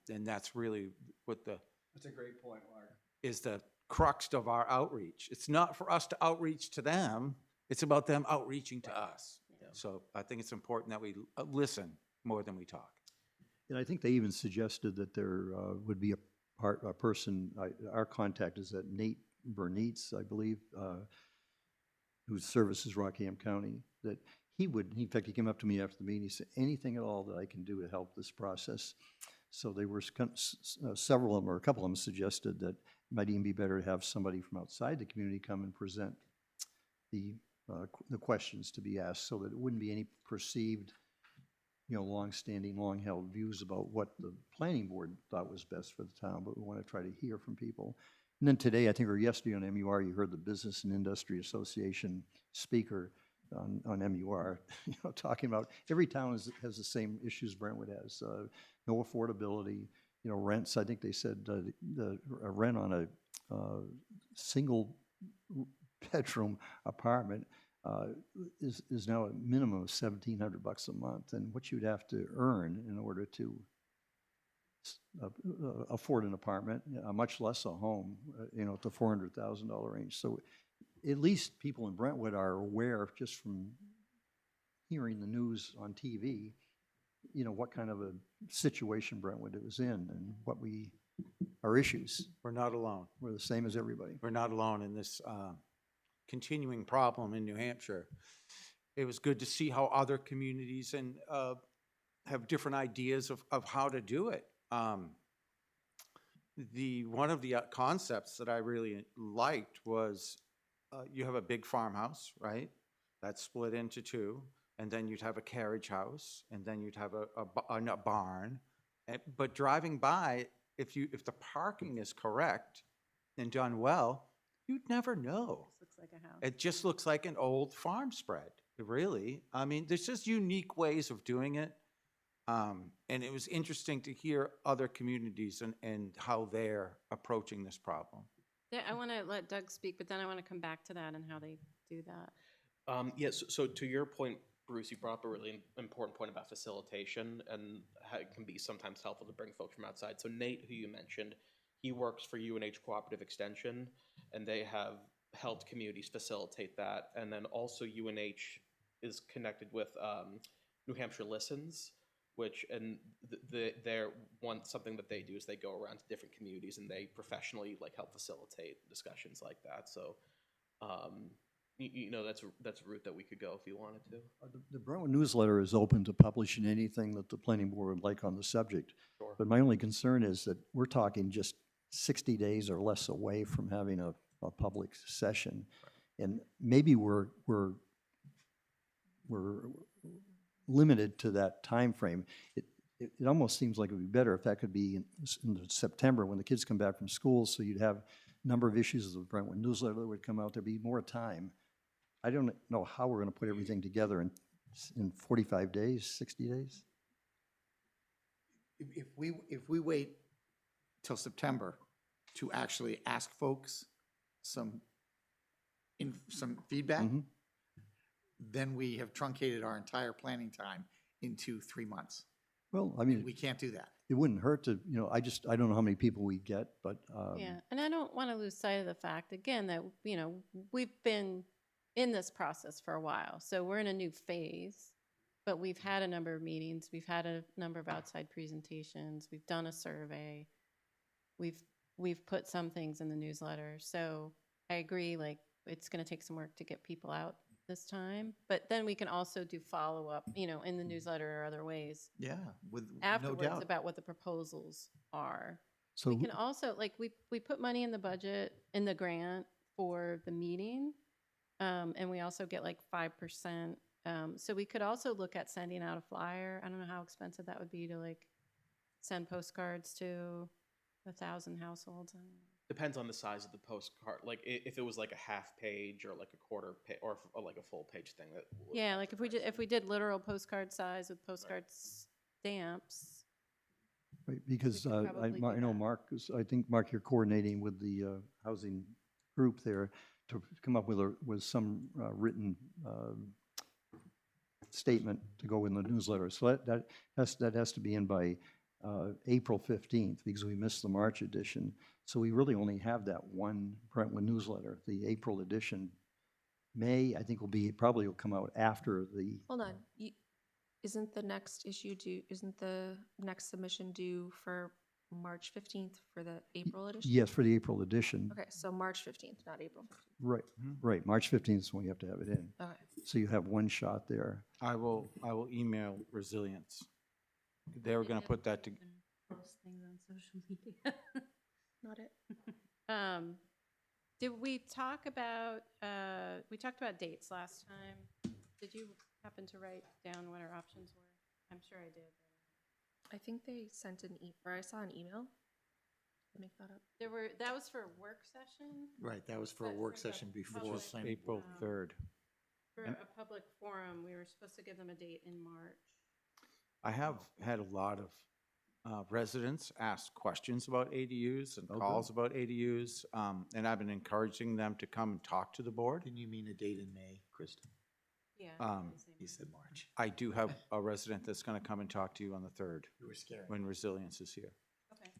And that's really what That's a great point, Mark. is the crux of our outreach. It's not for us to outreach to them, it's about them outreaching to us. Yeah. So I think it's important that we listen more than we talk. And I think they even suggested that there would be a person, our contact is at Nate Bernitz, I believe, who services Rockingham County, that he would, in fact, he came up to me after the meeting, he said, anything at all that I can do to help this process. So they were, several of them, or a couple of them suggested that it might even be better to have somebody from outside the community come and present the questions to be asked, so that it wouldn't be any perceived, long-standing, long-held views about what the planning board thought was best for the town, but we want to try to hear from people. And then today, I think, or yesterday on MUR, you heard the Business and Industry Association speaker on MUR, talking about every town has the same issues Brentwood has. No affordability, rents. I think they said the rent on a single bedroom apartment is now a minimum of $1,700 a month, and what you'd have to earn in order to afford an apartment, much less a home, at the $400,000 range. So at least people in Brentwood are aware, just from hearing the news on TV, what kind of a situation Brentwood is in and what our issues. We're not alone. We're the same as everybody. We're not alone in this continuing problem in New Hampshire. It was good to see how other communities and have different ideas of how to do it. One of the concepts that I really liked was you have a big farmhouse, right? That's split into two, and then you'd have a carriage house, and then you'd have a barn. But driving by, if the parking is correct and done well, you'd never know. This looks like a house. It just looks like an old farm spread, really. I mean, there's just unique ways of doing it. And it was interesting to hear other communities and how they're approaching this problem. Yeah, I want to let Doug speak, but then I want to come back to that and how they do that. Yes, so to your point, Bruce, you brought up a really important point about facilitation and how it can be sometimes helpful to bring folks from outside. So Nate, who you mentioned, he works for UNH Cooperative Extension, and they have helped communities facilitate that. And then also UNH is connected with New Hampshire Listens, which, and they're something that they do is they go around to different communities and they professionally help facilitate discussions like that. So, that's a route that we could go if you wanted to. The Brentwood newsletter is open to publishing anything that the planning board would like on the subject. Sure. But my only concern is that we're talking just 60 days or less away from having a public session. And maybe we're limited to that time frame. It almost seems like it would be better if that could be in September when the kids come back from school, so you'd have number of issues of the Brentwood newsletter that would come out, there'd be more time. I don't know how we're gonna put everything together in 45 days, 60 days? If we wait till September to actually ask folks some feedback, Mhm. then we have truncated our entire planning time into 3 months. Well, I We mean, can't do that. it wouldn't hurt to, I don't know how many people we get, but, Yeah, and I don't want to lose sight of the fact, again, that, we've been in this process for a while. So we're in a new phase, but we've had a number of meetings. We've had a number of outside presentations. We've done a survey. We've put some things in the newsletter. So I agree, like, it's going to take some work to get people out this time. But then we can also do follow-up, in the newsletter or other ways Yeah, with no afterwards doubt. about what the proposals are. so. We can also, like, we put money in the budget, in the grant for the meeting, and we also get like 5%. So we could also look at sending out a flyer. I don't know how expensive that would be to like send postcards to 1,000 households. I don't know. Depends on the size of the postcard. Like if it was like a half page or like a quarter page or like a full page thing. That would Yeah, have like to if we did literal postcard size with postcard stamps. Right, because could probably do I know that. Mark, I think, Mark, you're coordinating with the housing group there to come up with some written statement to go in the newsletter. So that has to be in by April 15th, because we missed the March edition. So we really only have that one Brentwood newsletter. The April edition, May, I think probably will come out after the, Hold on, isn't the next submission due for March 15th for the April edition? yes, for the April edition. Okay, so March 15th, not April 15th. Right, right, March 15th is when you have to have it in. Okay. So you have one shot there. I will email Resilience. They were gonna put that to, Post things on social media. Not it. Did we talk about, we talked about dates last time. Did you happen to write down what our options were? I'm sure I did. I think they sent or I saw an email. Did I make that up? That was for a work session, Right, that was for a But work for the session before. public- planning April Wow. 3rd. for And- a public forum. We were supposed to give them a date in March. I have had a lot of residents ask questions about ADUs and Okay. calls about ADUs, and I've been encouraging them to come and talk to the board. Didn't you mean a date in May, Kristen? Yeah. You said March. I do have a resident that's gonna come and talk to you on the 3rd, You were scared. when Resilience is here. Okay.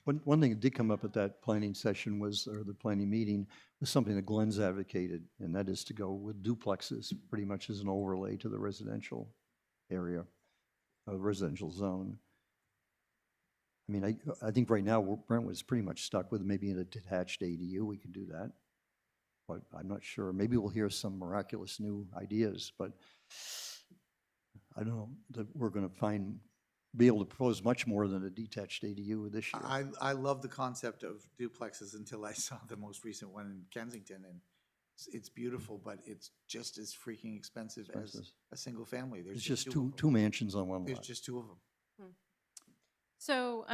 One thing that did come up at that planning session or the planning meeting, was something that Glenn's advocated, and that is to go with duplexes, pretty much as an overlay to the residential area, residential zone. I mean, I think right now, Brentwood's pretty much stuck with maybe in a detached ADU, we could do that. But I'm not sure, maybe we'll hear some miraculous new ideas, but I don't know that we're gonna be able to propose much more than a detached ADU this year. I love the concept of duplexes until I saw the most recent one in Kensington, and it's beautiful, but it's just as freaking expensive as Expensive. a single family. There's It's just of two them. mansions on one There's lot. just two of them. So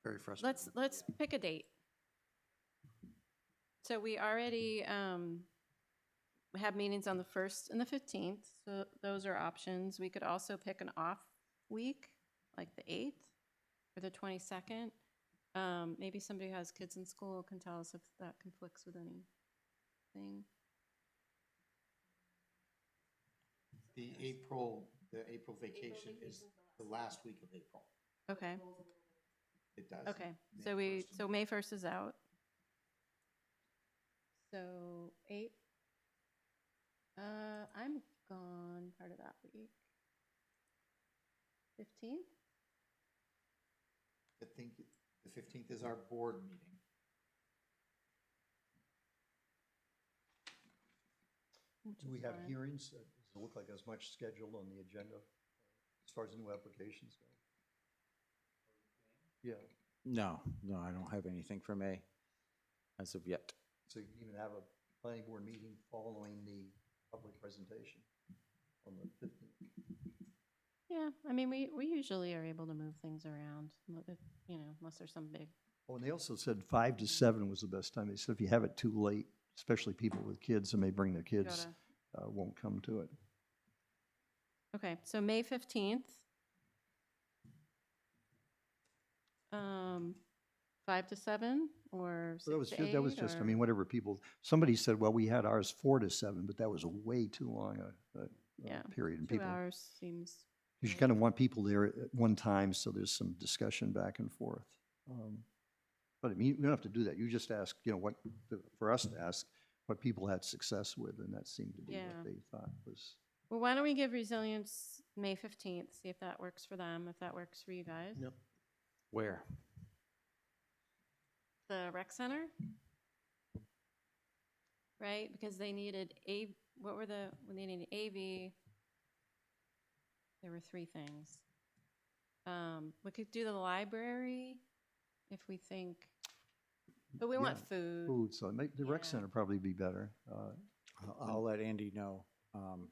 Very frustrating. let's pick a date. So we already have meetings on the 1st and the 15th, so those are options. We could also pick an off week, like the 8th or the 22nd. Maybe somebody who has kids in school can tell us if that conflicts with anything. The April vacation is the last week of April. Okay, It does. okay. May So 1st. May 1st is out. So 8th. I'm gone part of that week. 15th? I think the 15th is our board meeting. Do we have hearings? Does it look like as much scheduled on the agenda as far as new applications go? Yeah, No, I don't have anything for May as of yet. so you can even have a planning board meeting following the public presentation on the 15th. Yeah, I mean, we usually are able to move things around, unless there's some big Oh, and they also said 5 to 7 was the best time. They said if you have it too late, especially people with kids and may bring their kids, won't come to it. Okay, so May 15th. 5 to 7 or 6 So to 8? that was just, I or- mean, whatever people, somebody said, well, we had ours 4 to 7, but that was a way too long a Yeah, period. And 2 people, hours seems. you kind of want people there at one time, so there's some discussion back and forth. But I mean, you don't have to do that. You just ask, what, for us to ask what people had success with, and that seemed to be Yeah. what they thought was. Well, why don't we give resilience May 15th, see if that works for them, if that works for you guys? Yep. Where? The rec center? Right, because they needed when they needed AV, there were 3 things. We could do the library if we think, but we want Yeah, food. Food, so the rec Yeah. center probably be better. I'll let Andy know.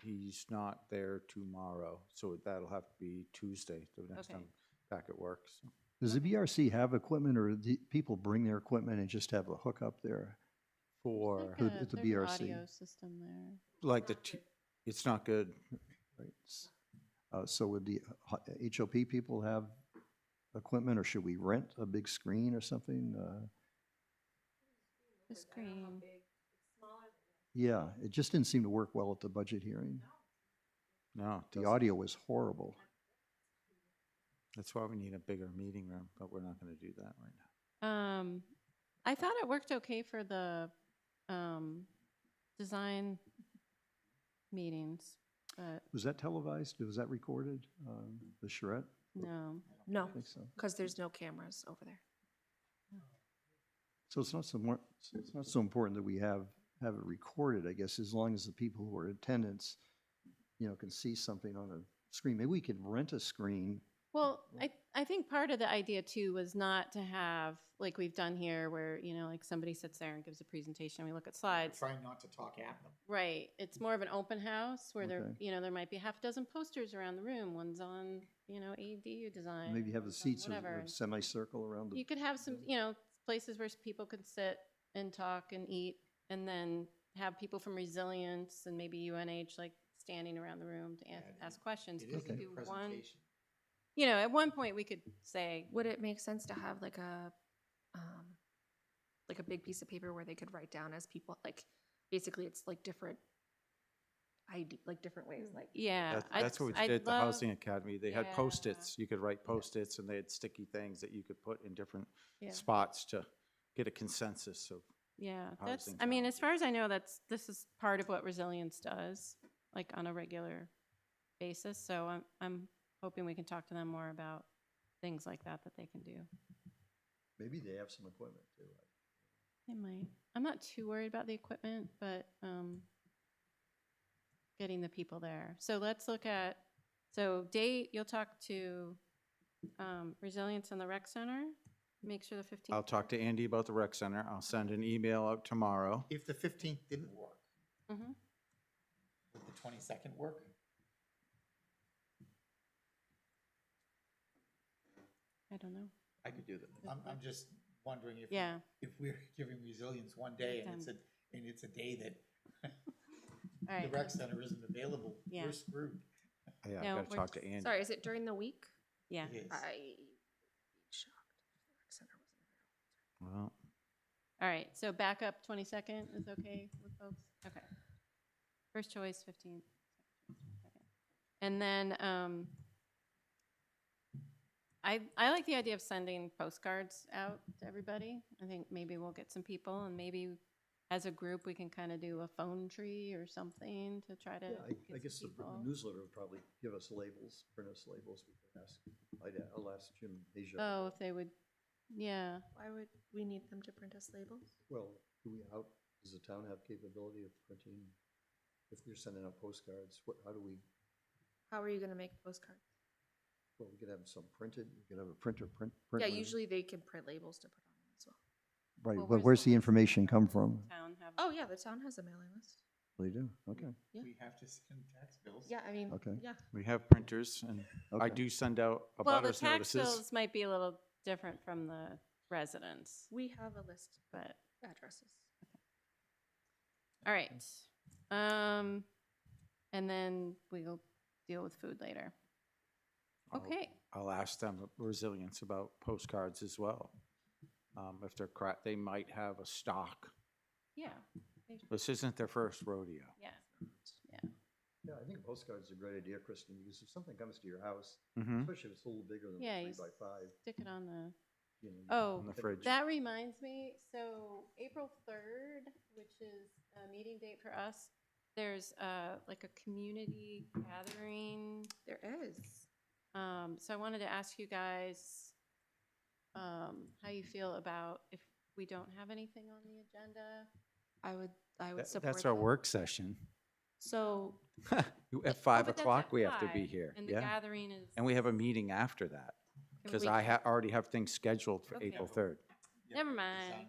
He's not there tomorrow, so that'll have to be Tuesday, the next Okay. time back at work. So. Does the BRC have equipment, or do people bring their equipment and just have a hookup there? For, Like Who- at the there's an BRC. audio system there. like it's not good. Right. So would the HOP people have equipment, or should we rent a big screen or something? The screen. Yeah, it just didn't seem to work well at the budget hearing. No, The audio was horrible. that's why we need a bigger meeting room, but we're not going to do that right now. I thought it worked okay for the design meetings, but Was that televised? Was that recorded, the charrette? no. No, I think so. because there's no cameras over there. So it's not so important that we have it recorded, I guess, as long as the people who are in attendance, can see something on a screen. Maybe we could rent a screen. Well, I think part of the idea too was not to have, like we've done here, where, like somebody sits there and gives a presentation, we look at slides. Trying not to talk at them. Right. It's more of an open house where there, Okay. there might be half a dozen posters around the room. One's on, ADU design. Maybe have the one's on seats whatever. a semicircle around the. You could have some, places where people could sit and talk and eat, and then have people from Resilience and maybe UNH like standing around the room to ask questions. It We is could a do good one, presentation. at one point we could say, Would it make sense to have like a big piece of paper where they could write down as people, like, basically it's like different different ways, like, yeah. That's what we I'd did at the love- Housing Academy. They had Yeah. Post-its. You could write Post-its, and they had sticky things that you could put in different Yeah. spots to get a consensus of. Yeah, housing as challenges. far as I know, this is part of what Resilience does, like on a regular basis. So I'm hoping we can talk to them more about things like that they can do. Maybe they have some equipment too. They might. I'm not too worried about the equipment, but getting the people there. So let's look at, date, you'll talk to Resilience and the Rec Center, make sure the 15th. I'll talk to Andy about the rec center. I'll send an email out tomorrow. If the 15th didn't work, Mhm. would the 22nd work? I don't know. I could do that. I'm just wondering if. Yeah. If we're giving Resilience one day and it's a day that All the right. rec center isn't available, Yeah. we're screwed. Yeah, No, I got to we're- talk to Andy. sorry, is it during the week? Yeah. It is. I would be shocked if the rec center wasn't Well, All right, so back up 22nd is okay with folks? Okay. First choice, 15th. And then I like the idea of sending postcards out to everybody. I think maybe we'll get some people, and maybe as a group, we can kind of do a phone tree or something to try to Yeah, I get guess some the people. newsletter would probably give us labels, print us labels. We could ask, I'll ask Jim Asia. Oh, if they would, yeah. Why would we need them to print us labels? Well, does the town have capability of printing, if we're sending out postcards, How are you gonna make postcards? well, we could have some printed, we could have a printer print. Yeah, one. usually they can print labels to put on them as well. Right, Well, but where's the information come from? Town have. Oh, yeah, the town has a mailing list. They do, okay. Yeah. We have to send tax bills. Yeah, I mean, Okay. yeah. we have printers, and I Okay. do send out Well, the abutters tax notices. bills might be a little different from the residents, We have a list but, of addresses. all right. And then we'll deal with food later. Okay, I'll ask them resilience about postcards as well. If they're they might have a stock. yeah, This isn't their first rodeo. yeah, Yeah, I think postcards are a great idea, Kristen, because if something comes to your house, Mm-hmm. especially if it's a little bigger than Yeah, a you 3x5, stick it on the, you know. oh, On the fridge. that reminds me, so April 3rd, which is a meeting date for us, there's like a community gathering. There is. So I wanted to ask you guys how you feel about if we don't have anything on the agenda. I would support That's our that. work session. So At 5 but that's o'clock, at we have to be 5, here. And the Yeah. gathering is. And we have a meeting after that, because we- I already have things scheduled for Okay. April 3rd. Never mind.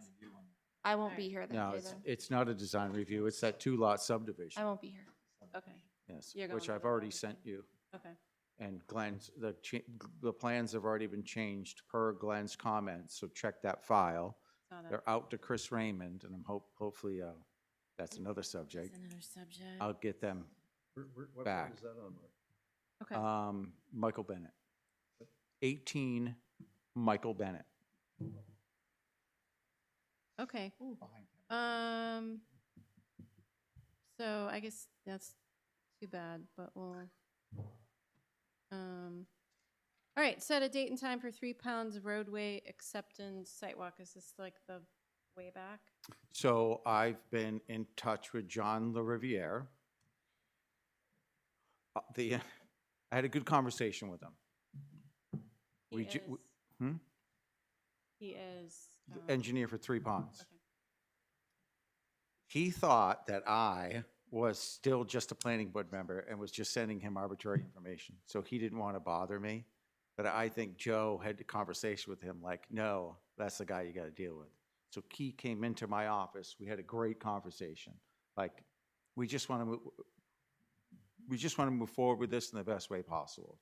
I won't be here that No, day it's, then. it's not a design review, it's that 2-lot subdivision. I won't be here. Okay, Yes, You're which going I've to already that. sent you. okay. And Glenn's, the plans have already been changed per Glenn's comments, so check that file. Saw that. They're out to Chris Raymond, and I'm hopefully, that's another subject. That's another subject. I'll get them, What Back. part is that on, Mark? Okay. Michael Bennett. 18 Michael Bennett. Okay. So I guess that's too bad, but we'll, all right, set a date and time for 3 pounds roadway acceptance sidewalk. Is this like the way back? So I've been in touch with John LaRiviere. I had a good conversation with him. He We is, ju- hmm? he is. The engineer for 3 Ponds. Okay. He thought that I was still just a planning board member and was just sending him arbitrary information. So he didn't want to bother me. But I think Joe had a conversation with him like, no, that's the guy you got to deal with. So Key came into my office. We had a great conversation. Like, we just want to move forward with this in the best way possible.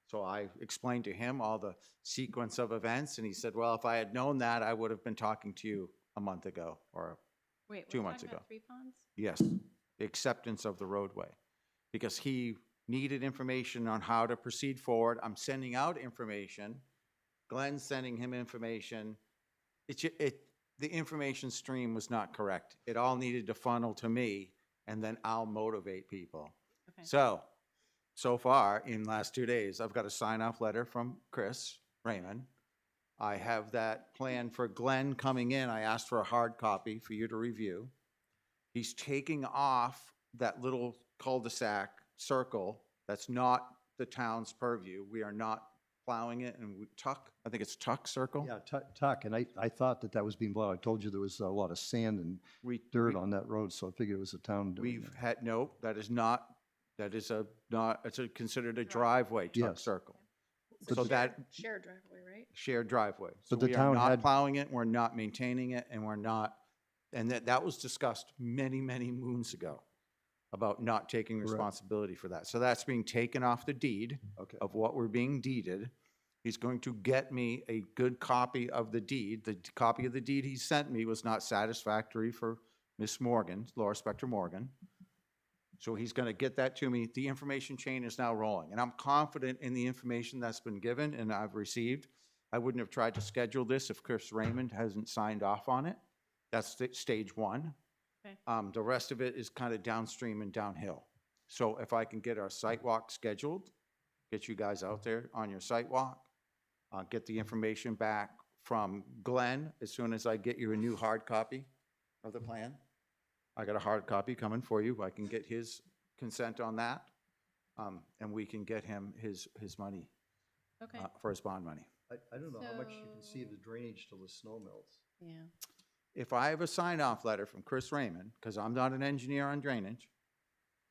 So I explained to him all the sequence of events, and he said, well, if I had known that, I would have been talking to you a month ago, or Wait, 2 we're months talking ago. about 3 ponds? yes, the acceptance of the roadway. Because he needed information on how to proceed forward. I'm sending out information. Glenn's sending him information. The information stream was not correct. It all needed to funnel to me, and then I'll motivate people. Okay. So far, in the last 2 days, I've got a sign-off letter from Chris Raymond. I have that plan for Glenn coming in. I asked for a hard copy for you to review. He's taking off that little cul-de-sac circle that's not the town's purview. We are not plowing it, and I think it's Tuck Circle. Yeah, Tuck, and I thought that was being plowed. I told you there was a lot of sand and We, dirt on that road, so I figured it was the town doing we've it. had, no, it's considered a driveway, Tuck Yes. Circle. It's a So that, shared driveway, right? shared driveway. So But the we are town not had- plowing it, we're not maintaining it, and we're not, and that was discussed many, many moons ago about not taking Correct. responsibility for that. So that's being taken off the deed Okay. of what we're being deeded. He's going to get me a good copy of the deed. The copy of the deed he sent me was not satisfactory for Miss Morgan, Laura Spector Morgan. So he's going to get that to me. The information chain is now rolling, and I'm confident in the information that's been given and I've received. I wouldn't have tried to schedule this if Chris Raymond hasn't signed off on it. That's stage one. Okay. The rest of it is kind of downstream and downhill. So if I can get our site walk scheduled, get you guys out there on your site walk, get the information back from Glenn as soon as I get you a new hard copy of the plan. I got a hard copy coming for you. I can get his consent on that, and we can get him his money, Okay, for his bond money. I don't know how much you can see of So- the drainage till the snow melts. yeah. If I have a sign-off letter from Chris Raymond, because I'm not an engineer on drainage,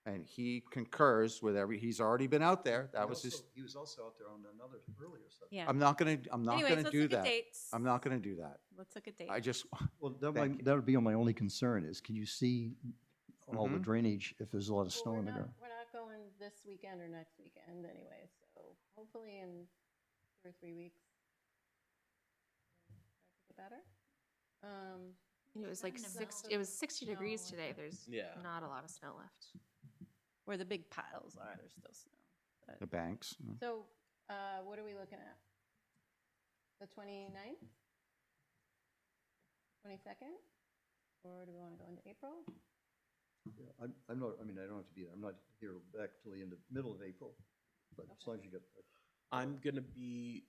and he concurs with he's already been out there, that was his, He was also out there on another earlier subject. Yeah. I'm not gonna Anyways, let's do look at that. dates. I'm not gonna do that. Let's look at dates. I just, Well, Thank you. that would be my only concern is, can you see all the Mhm. drainage if there's a lot of Well, snow in the ground? We're not going this weekend or next weekend anyway, so hopefully in 2 or 3 weeks. better. It was like Starting to 60, melt it was 60 snow degrees with today. it. There's Yeah. not a lot of snow left. Where the big piles are, there's still snow. The banks. So, what are we looking at? The 29th? 22nd? Or do we want to go into April? Yeah, I'm not, I mean, I don't have to be there. I'm not here back till the middle of April, but as long as you get. I'm gonna be,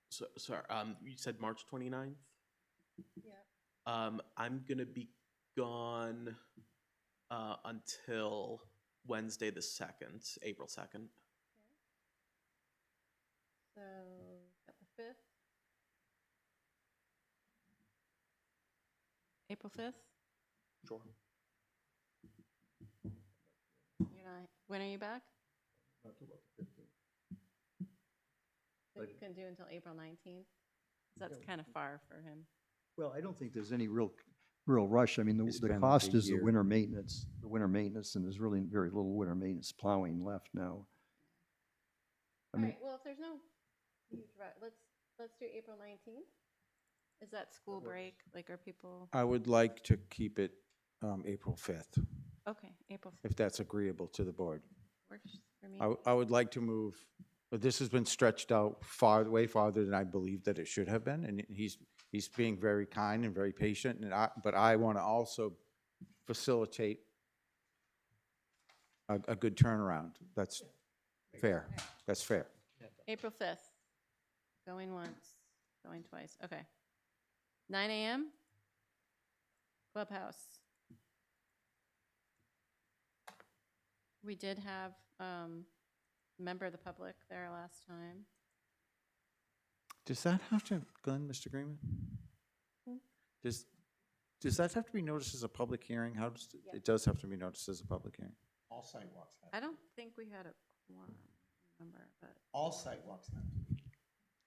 sorry, you said March 29th? Yeah. I'm gonna be gone, until Wednesday the 2nd, April 2nd. So, got the 5th? April 5th? Sure. You're not, when are you back? Not till about the 15th. So you can do until April 19th? 'Cause that's kind of far for him. Well, I don't think there's any real rush. I mean, It's the been cost a is the year. winter maintenance, and there's really very little winter maintenance plowing left now. I All mean, right, well, if there's no huge rush, let's do April 19th. Is that school break? Like, are people, I would like to keep it April 5th, okay, April if that's agreeable to the board. works for me. I would like to move, but this has been stretched out way farther than I believe that it should have been, and he's being very kind and very patient, but I want to also facilitate a good turnaround. That's fair. That's fair. April 5th. Going once, going twice, okay. 9 a.m. Clubhouse. We did have a member of the public there last time. Does that have to, Glenn, Mr. Greenman? Does that have to be noticed as a public hearing? How does, it does have to be noticed as a public hearing? All sidewalks have. I don't think we had a quorum member, but All sidewalks have to be.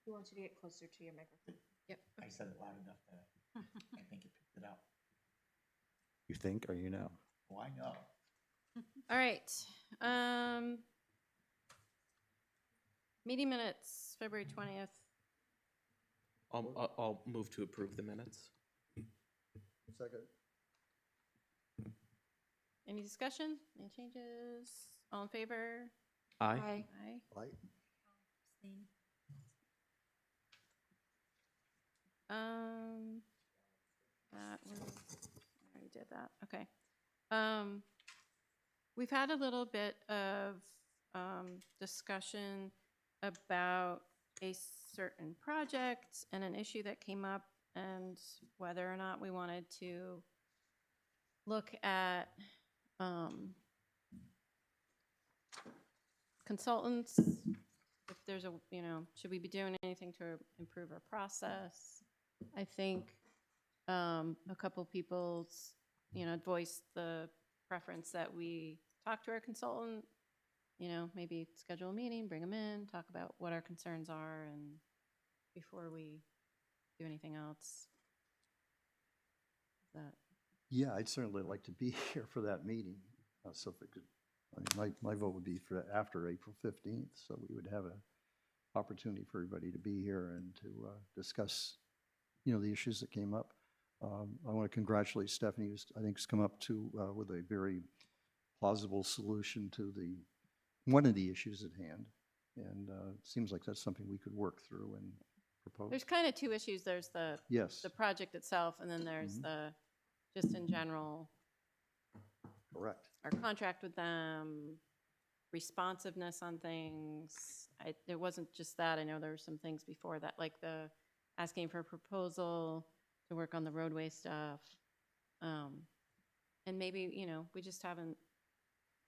He wants you to get closer to your microphone. yep. I said it loud enough that I think it picked it up. You think, or you know? Oh, I know. All right. Meeting minutes, February 20th. I'll move to approve the minutes. second. Any discussion? Any changes? All in favor? Aye. Aye. Right. That was, I already did that, okay. We've had a little bit of discussion about a certain project and an issue that came up and whether or not we wanted to look at consultants, if there's a, should we be doing anything to improve our process? I think a couple people's, voiced the preference that we talk to our consultant, maybe schedule a meeting, bring them in, talk about what our concerns are, and before we do anything else. That Yeah, I'd certainly like to be here for that meeting. So if it could, I mean, my vote would be for after April 15th, so we would have an opportunity for everybody to be here and to discuss, the issues that came up. I want to congratulate Stephanie, who's, I think, has come up with a very plausible solution to one of the issues at hand. And it seems like that's something we could work through and propose. there's kind of two issues. There's the Yes, project itself, and then there's the, just in general, correct. our contract with them, responsiveness on things. It wasn't just that. I know there were some things before that, like the asking for a proposal to work on the roadway stuff. And maybe, we just haven't,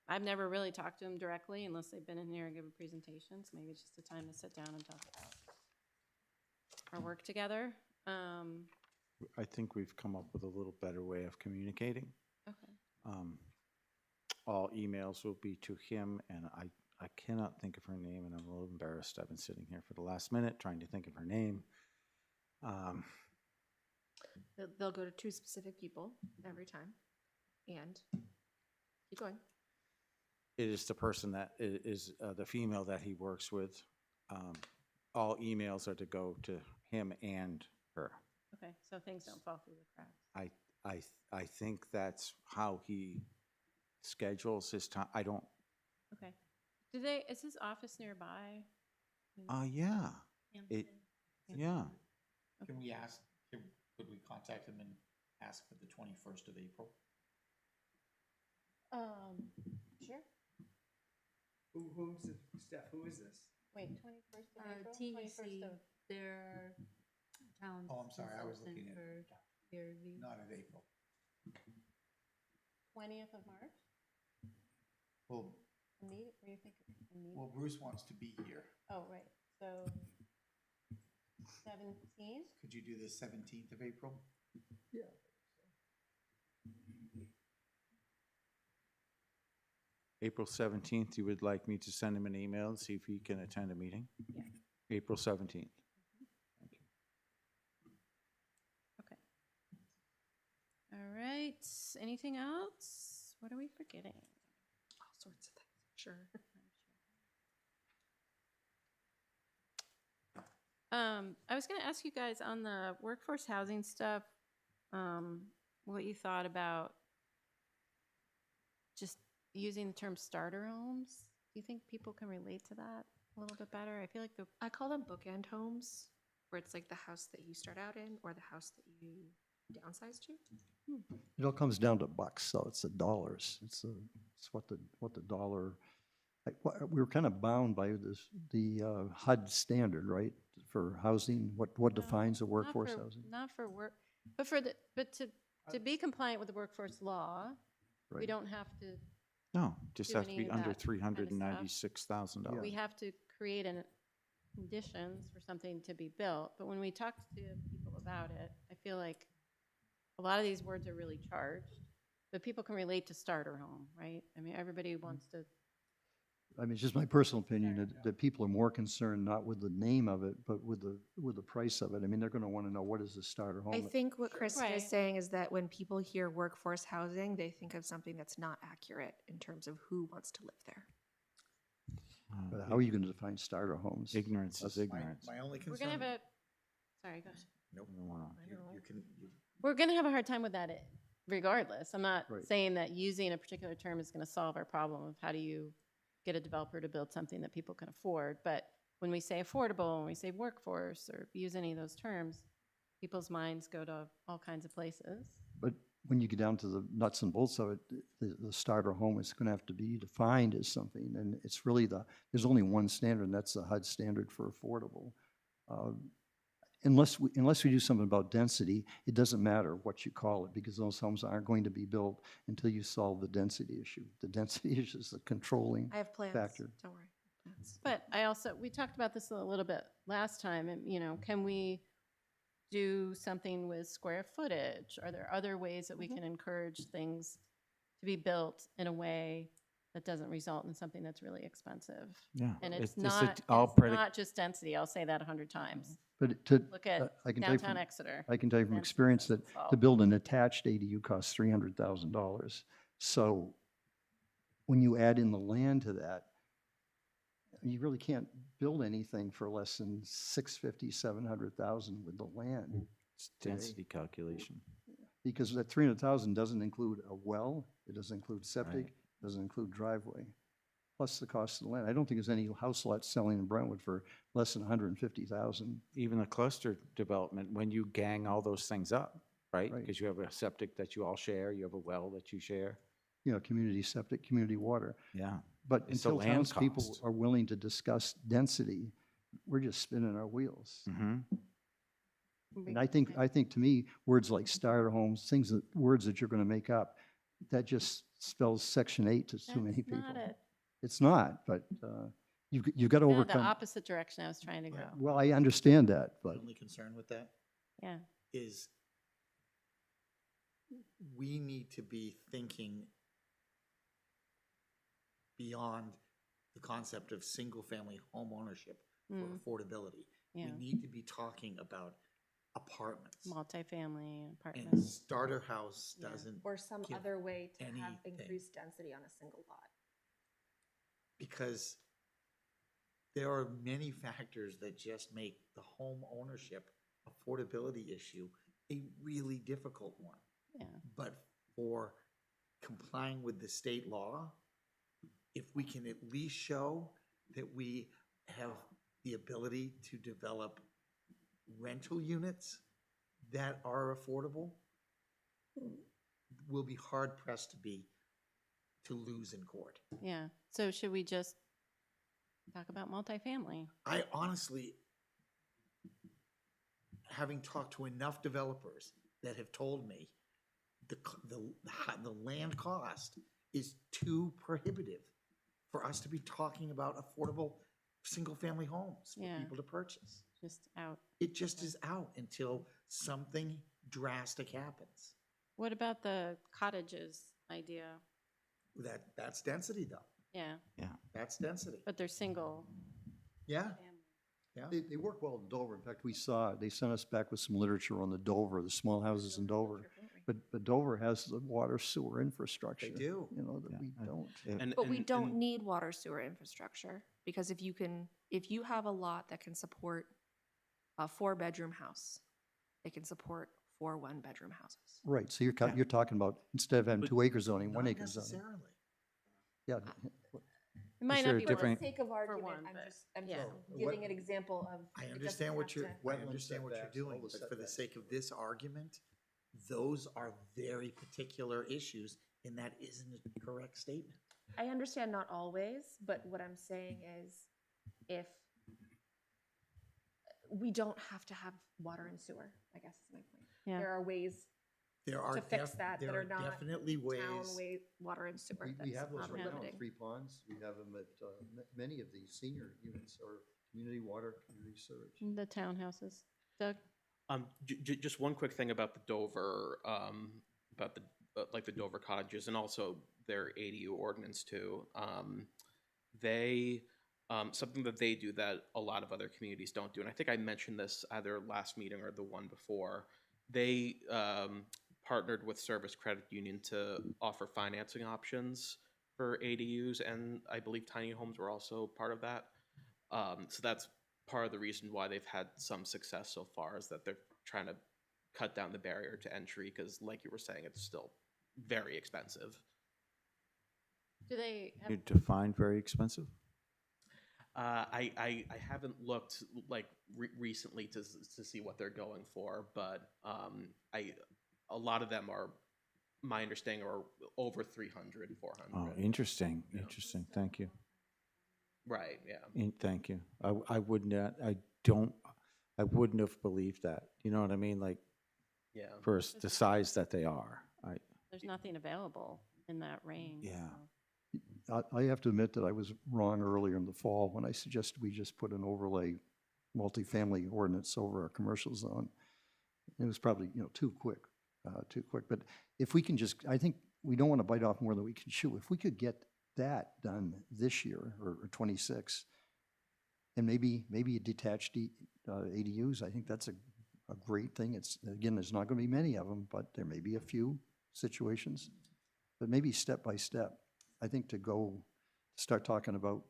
I've never really talked to them directly unless they've been in here and given presentations. Maybe it's just a time to sit down and talk about our work together. I think we've come up with a little better way of communicating. Okay. All emails will be to him, and I cannot think of her name, and I'm a little embarrassed. I've been sitting here for the last minute trying to think of her name. They'll go to two specific people every time. And keep going. It is the person that is the female that he works with. All emails are to go to him and her. Okay, so things don't fall through the cracks. I think that's how he schedules his time. I don't, Okay. Is his office nearby? yeah, it, yeah. Can we ask, could we contact him and ask for the 21st of April? Sure. Who's the, Steph, who is this? Wait, 21st of April? TEC, 21st of their town. Oh, I'm sorry, I was consultant looking at- for peer review. Not in April. 20th of March? Well, A meet, were you thinking a meet? well, Bruce wants to be here. Oh, right, so 17th? Could you do the 17th of April? April 17th, you would like me to send him an email and see if he can attend a meeting? Yeah. April 17th. Okay. All right, anything else? What are we forgetting? All sorts of things, sure. I was gonna ask you guys on the workforce housing stuff, what you thought about just using the term starter homes. Do you think people can relate to that a little bit better? I feel like I call them bookend homes, where it's like the house that you start out in or the house that you downsize to. It all comes down to bucks, so it's the dollars. It's what the dollar, we were kind of bound by the HUD standard, right? For housing, what defines a workforce housing? Not for work, but to be compliant with the workforce law, we Right. don't have to, No, just Do have to any be of under that kind of stuff. $396,000. we have to create conditions for something to be built. But when we talk to people about it, I feel like a lot of these words are really charged, but people can relate to starter home, right? I mean, everybody wants to, I mean, it's just my personal opinion that people are more concerned not with the name of it, but with the price of it. I mean, they're gonna wanna know, what is a starter home? I think what Kristen Right. is saying is that when people hear workforce housing, they think of something that's not accurate in terms of who wants to live there. But how are you gonna define starter homes? Ignorance is That's- ignorance. My only we're concern. gonna have sorry, go ahead. Nope. Wow. You can, We're gonna have a hard time with that regardless. I'm not Right. saying that using a particular term is gonna solve our problem of how do you get a developer to build something that people can afford. But when we say affordable, when we say workforce, or use any of those terms, people's minds go to all kinds of places. But when you get down to the nuts and bolts of it, the starter home is gonna have to be defined as something, and it's really there's only one standard, and that's the HUD standard for affordable. Unless we do something about density, it doesn't matter what you call it, because those homes aren't going to be built until you solve the density issue. The density issue is the controlling I have plans. factor. Don't worry. Plans. But we talked about this a little bit last time, and, can we do something with square footage? Are there other ways that we can encourage things to be built in a way that doesn't result in something that's really expensive? Yeah. And it's not not just density. I'll say that 100 times. But Look at I can tell you downtown from- Exeter. I can tell you from Density experience doesn't that solve. to build an attached ADU costs $300,000. So when you add in the land to that, you really can't build anything for less than 650, 700,000 with the land. It's density calculation. Because that 300,000 doesn't include a well, it doesn't include septic, doesn't include driveway, plus the cost of the land. I don't think there's any house lots selling in Brentwood for less than 150,000. Even the cluster development, when you gang all those things up, right? Right. Because you have a septic that you all share, you have a well that you share. Community septic, community water. Yeah. But It's a until land townspeople cost. are willing to discuss density, we're just spinning our wheels. Mm-hmm. And I think to me, words like starter homes, words that you're gonna make up, that just spells Section 8 to too many people. That's not it. It's not, but you've got to No, the overcome. opposite direction I was trying to go. Well, I understand that, my but only concern with that Yeah. is we need to be thinking beyond the concept of single-family home ownership for Mm. affordability. Yeah. We need to be talking about apartments. Multifamily And apartments. starter house Yeah. doesn't, Or some give other way to have anything. increased density on a single lot. because there are many factors that just make the home ownership affordability issue a really difficult one. Yeah. But for complying with the state law, if we can at least show that we have the ability to develop rental units that are affordable, we'll be hard pressed to lose in court. Yeah. So should we just talk about multifamily? I honestly, having talked to enough developers that have told me the land cost is too prohibitive for us to be talking about affordable single-family homes for Yeah. people to purchase. Just out. It just is out until something drastic happens. What about the cottages idea? That's density though. Yeah, That's density. but they're single Yeah, family. yeah. They work well in Dover. In fact, they sent us back with some literature on the Dover, the small houses in Dover. But Dover has the water sewer infrastructure. They do. You know, that Yeah, we don't. But we don't need water sewer infrastructure, because if you have a lot that can support a 4-bedroom house, it can support 4 1-bedroom houses. Right, so you're talking about, instead of having But 2 acre zoning, 1 Not acre zoning. necessarily. Yeah, It might there not a be different- worth sake of argument, one, I'm but- just yeah. giving an example of. I it understand doesn't what have you're, to- I Wetland understand what you're setbacks, all doing, the but for the setbacks. sake of this argument, those are very particular issues, and that isn't a correct statement. I understand not always, but what I'm saying is if we don't have to have water and sewer, I guess is my point. Yeah. There are ways There are to fix that there that are not definitely town ways. way water and sewer. We That's have those not right now, limiting. 3 ponds. We have them at many of these senior units or community water, community sewage. The townhouses. Doug? Just one quick thing about the Dover, about the, like the Dover cottages and also their ADU ordinance too. Something that they do that a lot of other communities don't do, and I think I mentioned this either last meeting or the one before, they partnered with Service Credit Union to offer financing options for ADUs, and I believe tiny homes were also part of that. So that's part of the reason why they've had some success so far, is that they're trying to cut down the barrier to entry, because like you were saying, it's still very expensive. Do they have You define very expensive? I haven't looked like recently to see what they're going for, but a lot of them are, my understanding, are over 300, 400. Oh, interesting, Yeah. interesting, thank you. Right, yeah. Thank you. I wouldn't have believed that, you know what I mean, like, Yeah. for the size that they are. there's nothing available in that range? Yeah. so. I have to admit that I was wrong earlier in the fall when I suggested we just put an overlay multifamily ordinance over our commercial zone. It was probably, too quick. But if we can just, I think we don't want to bite off more than we can chew. If we could get that done this year or 26, and maybe detached ADUs, I think that's a great thing. It's, again, there's not going to be many of them, but there may be a few situations. But maybe step by step, I think to start talking about,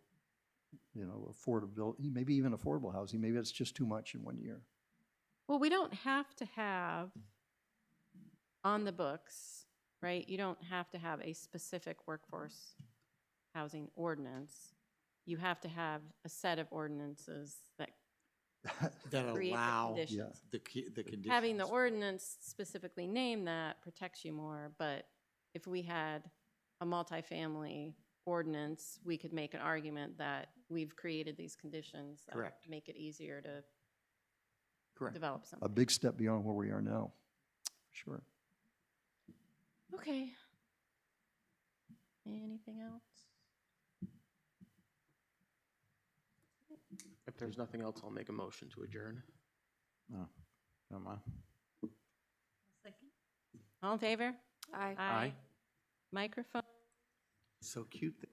affordability, maybe even affordable housing, maybe it's just too much in 1 year. Well, we don't have to have on the books, right? You don't have to have a specific workforce housing ordinance. You have to have a set of ordinances that That create the allow conditions. the conditions. Having the ordinance specifically name that protects you more, but if we had a multifamily ordinance, we could make an argument that we've created these conditions that Correct. make it easier to Correct. develop A something. big step beyond where we are now, sure. Okay. Anything else? If there's nothing else, I'll make a motion to adjourn. No, don't mind. Second. All in favor? Aye. Aye. Microphone? So cute that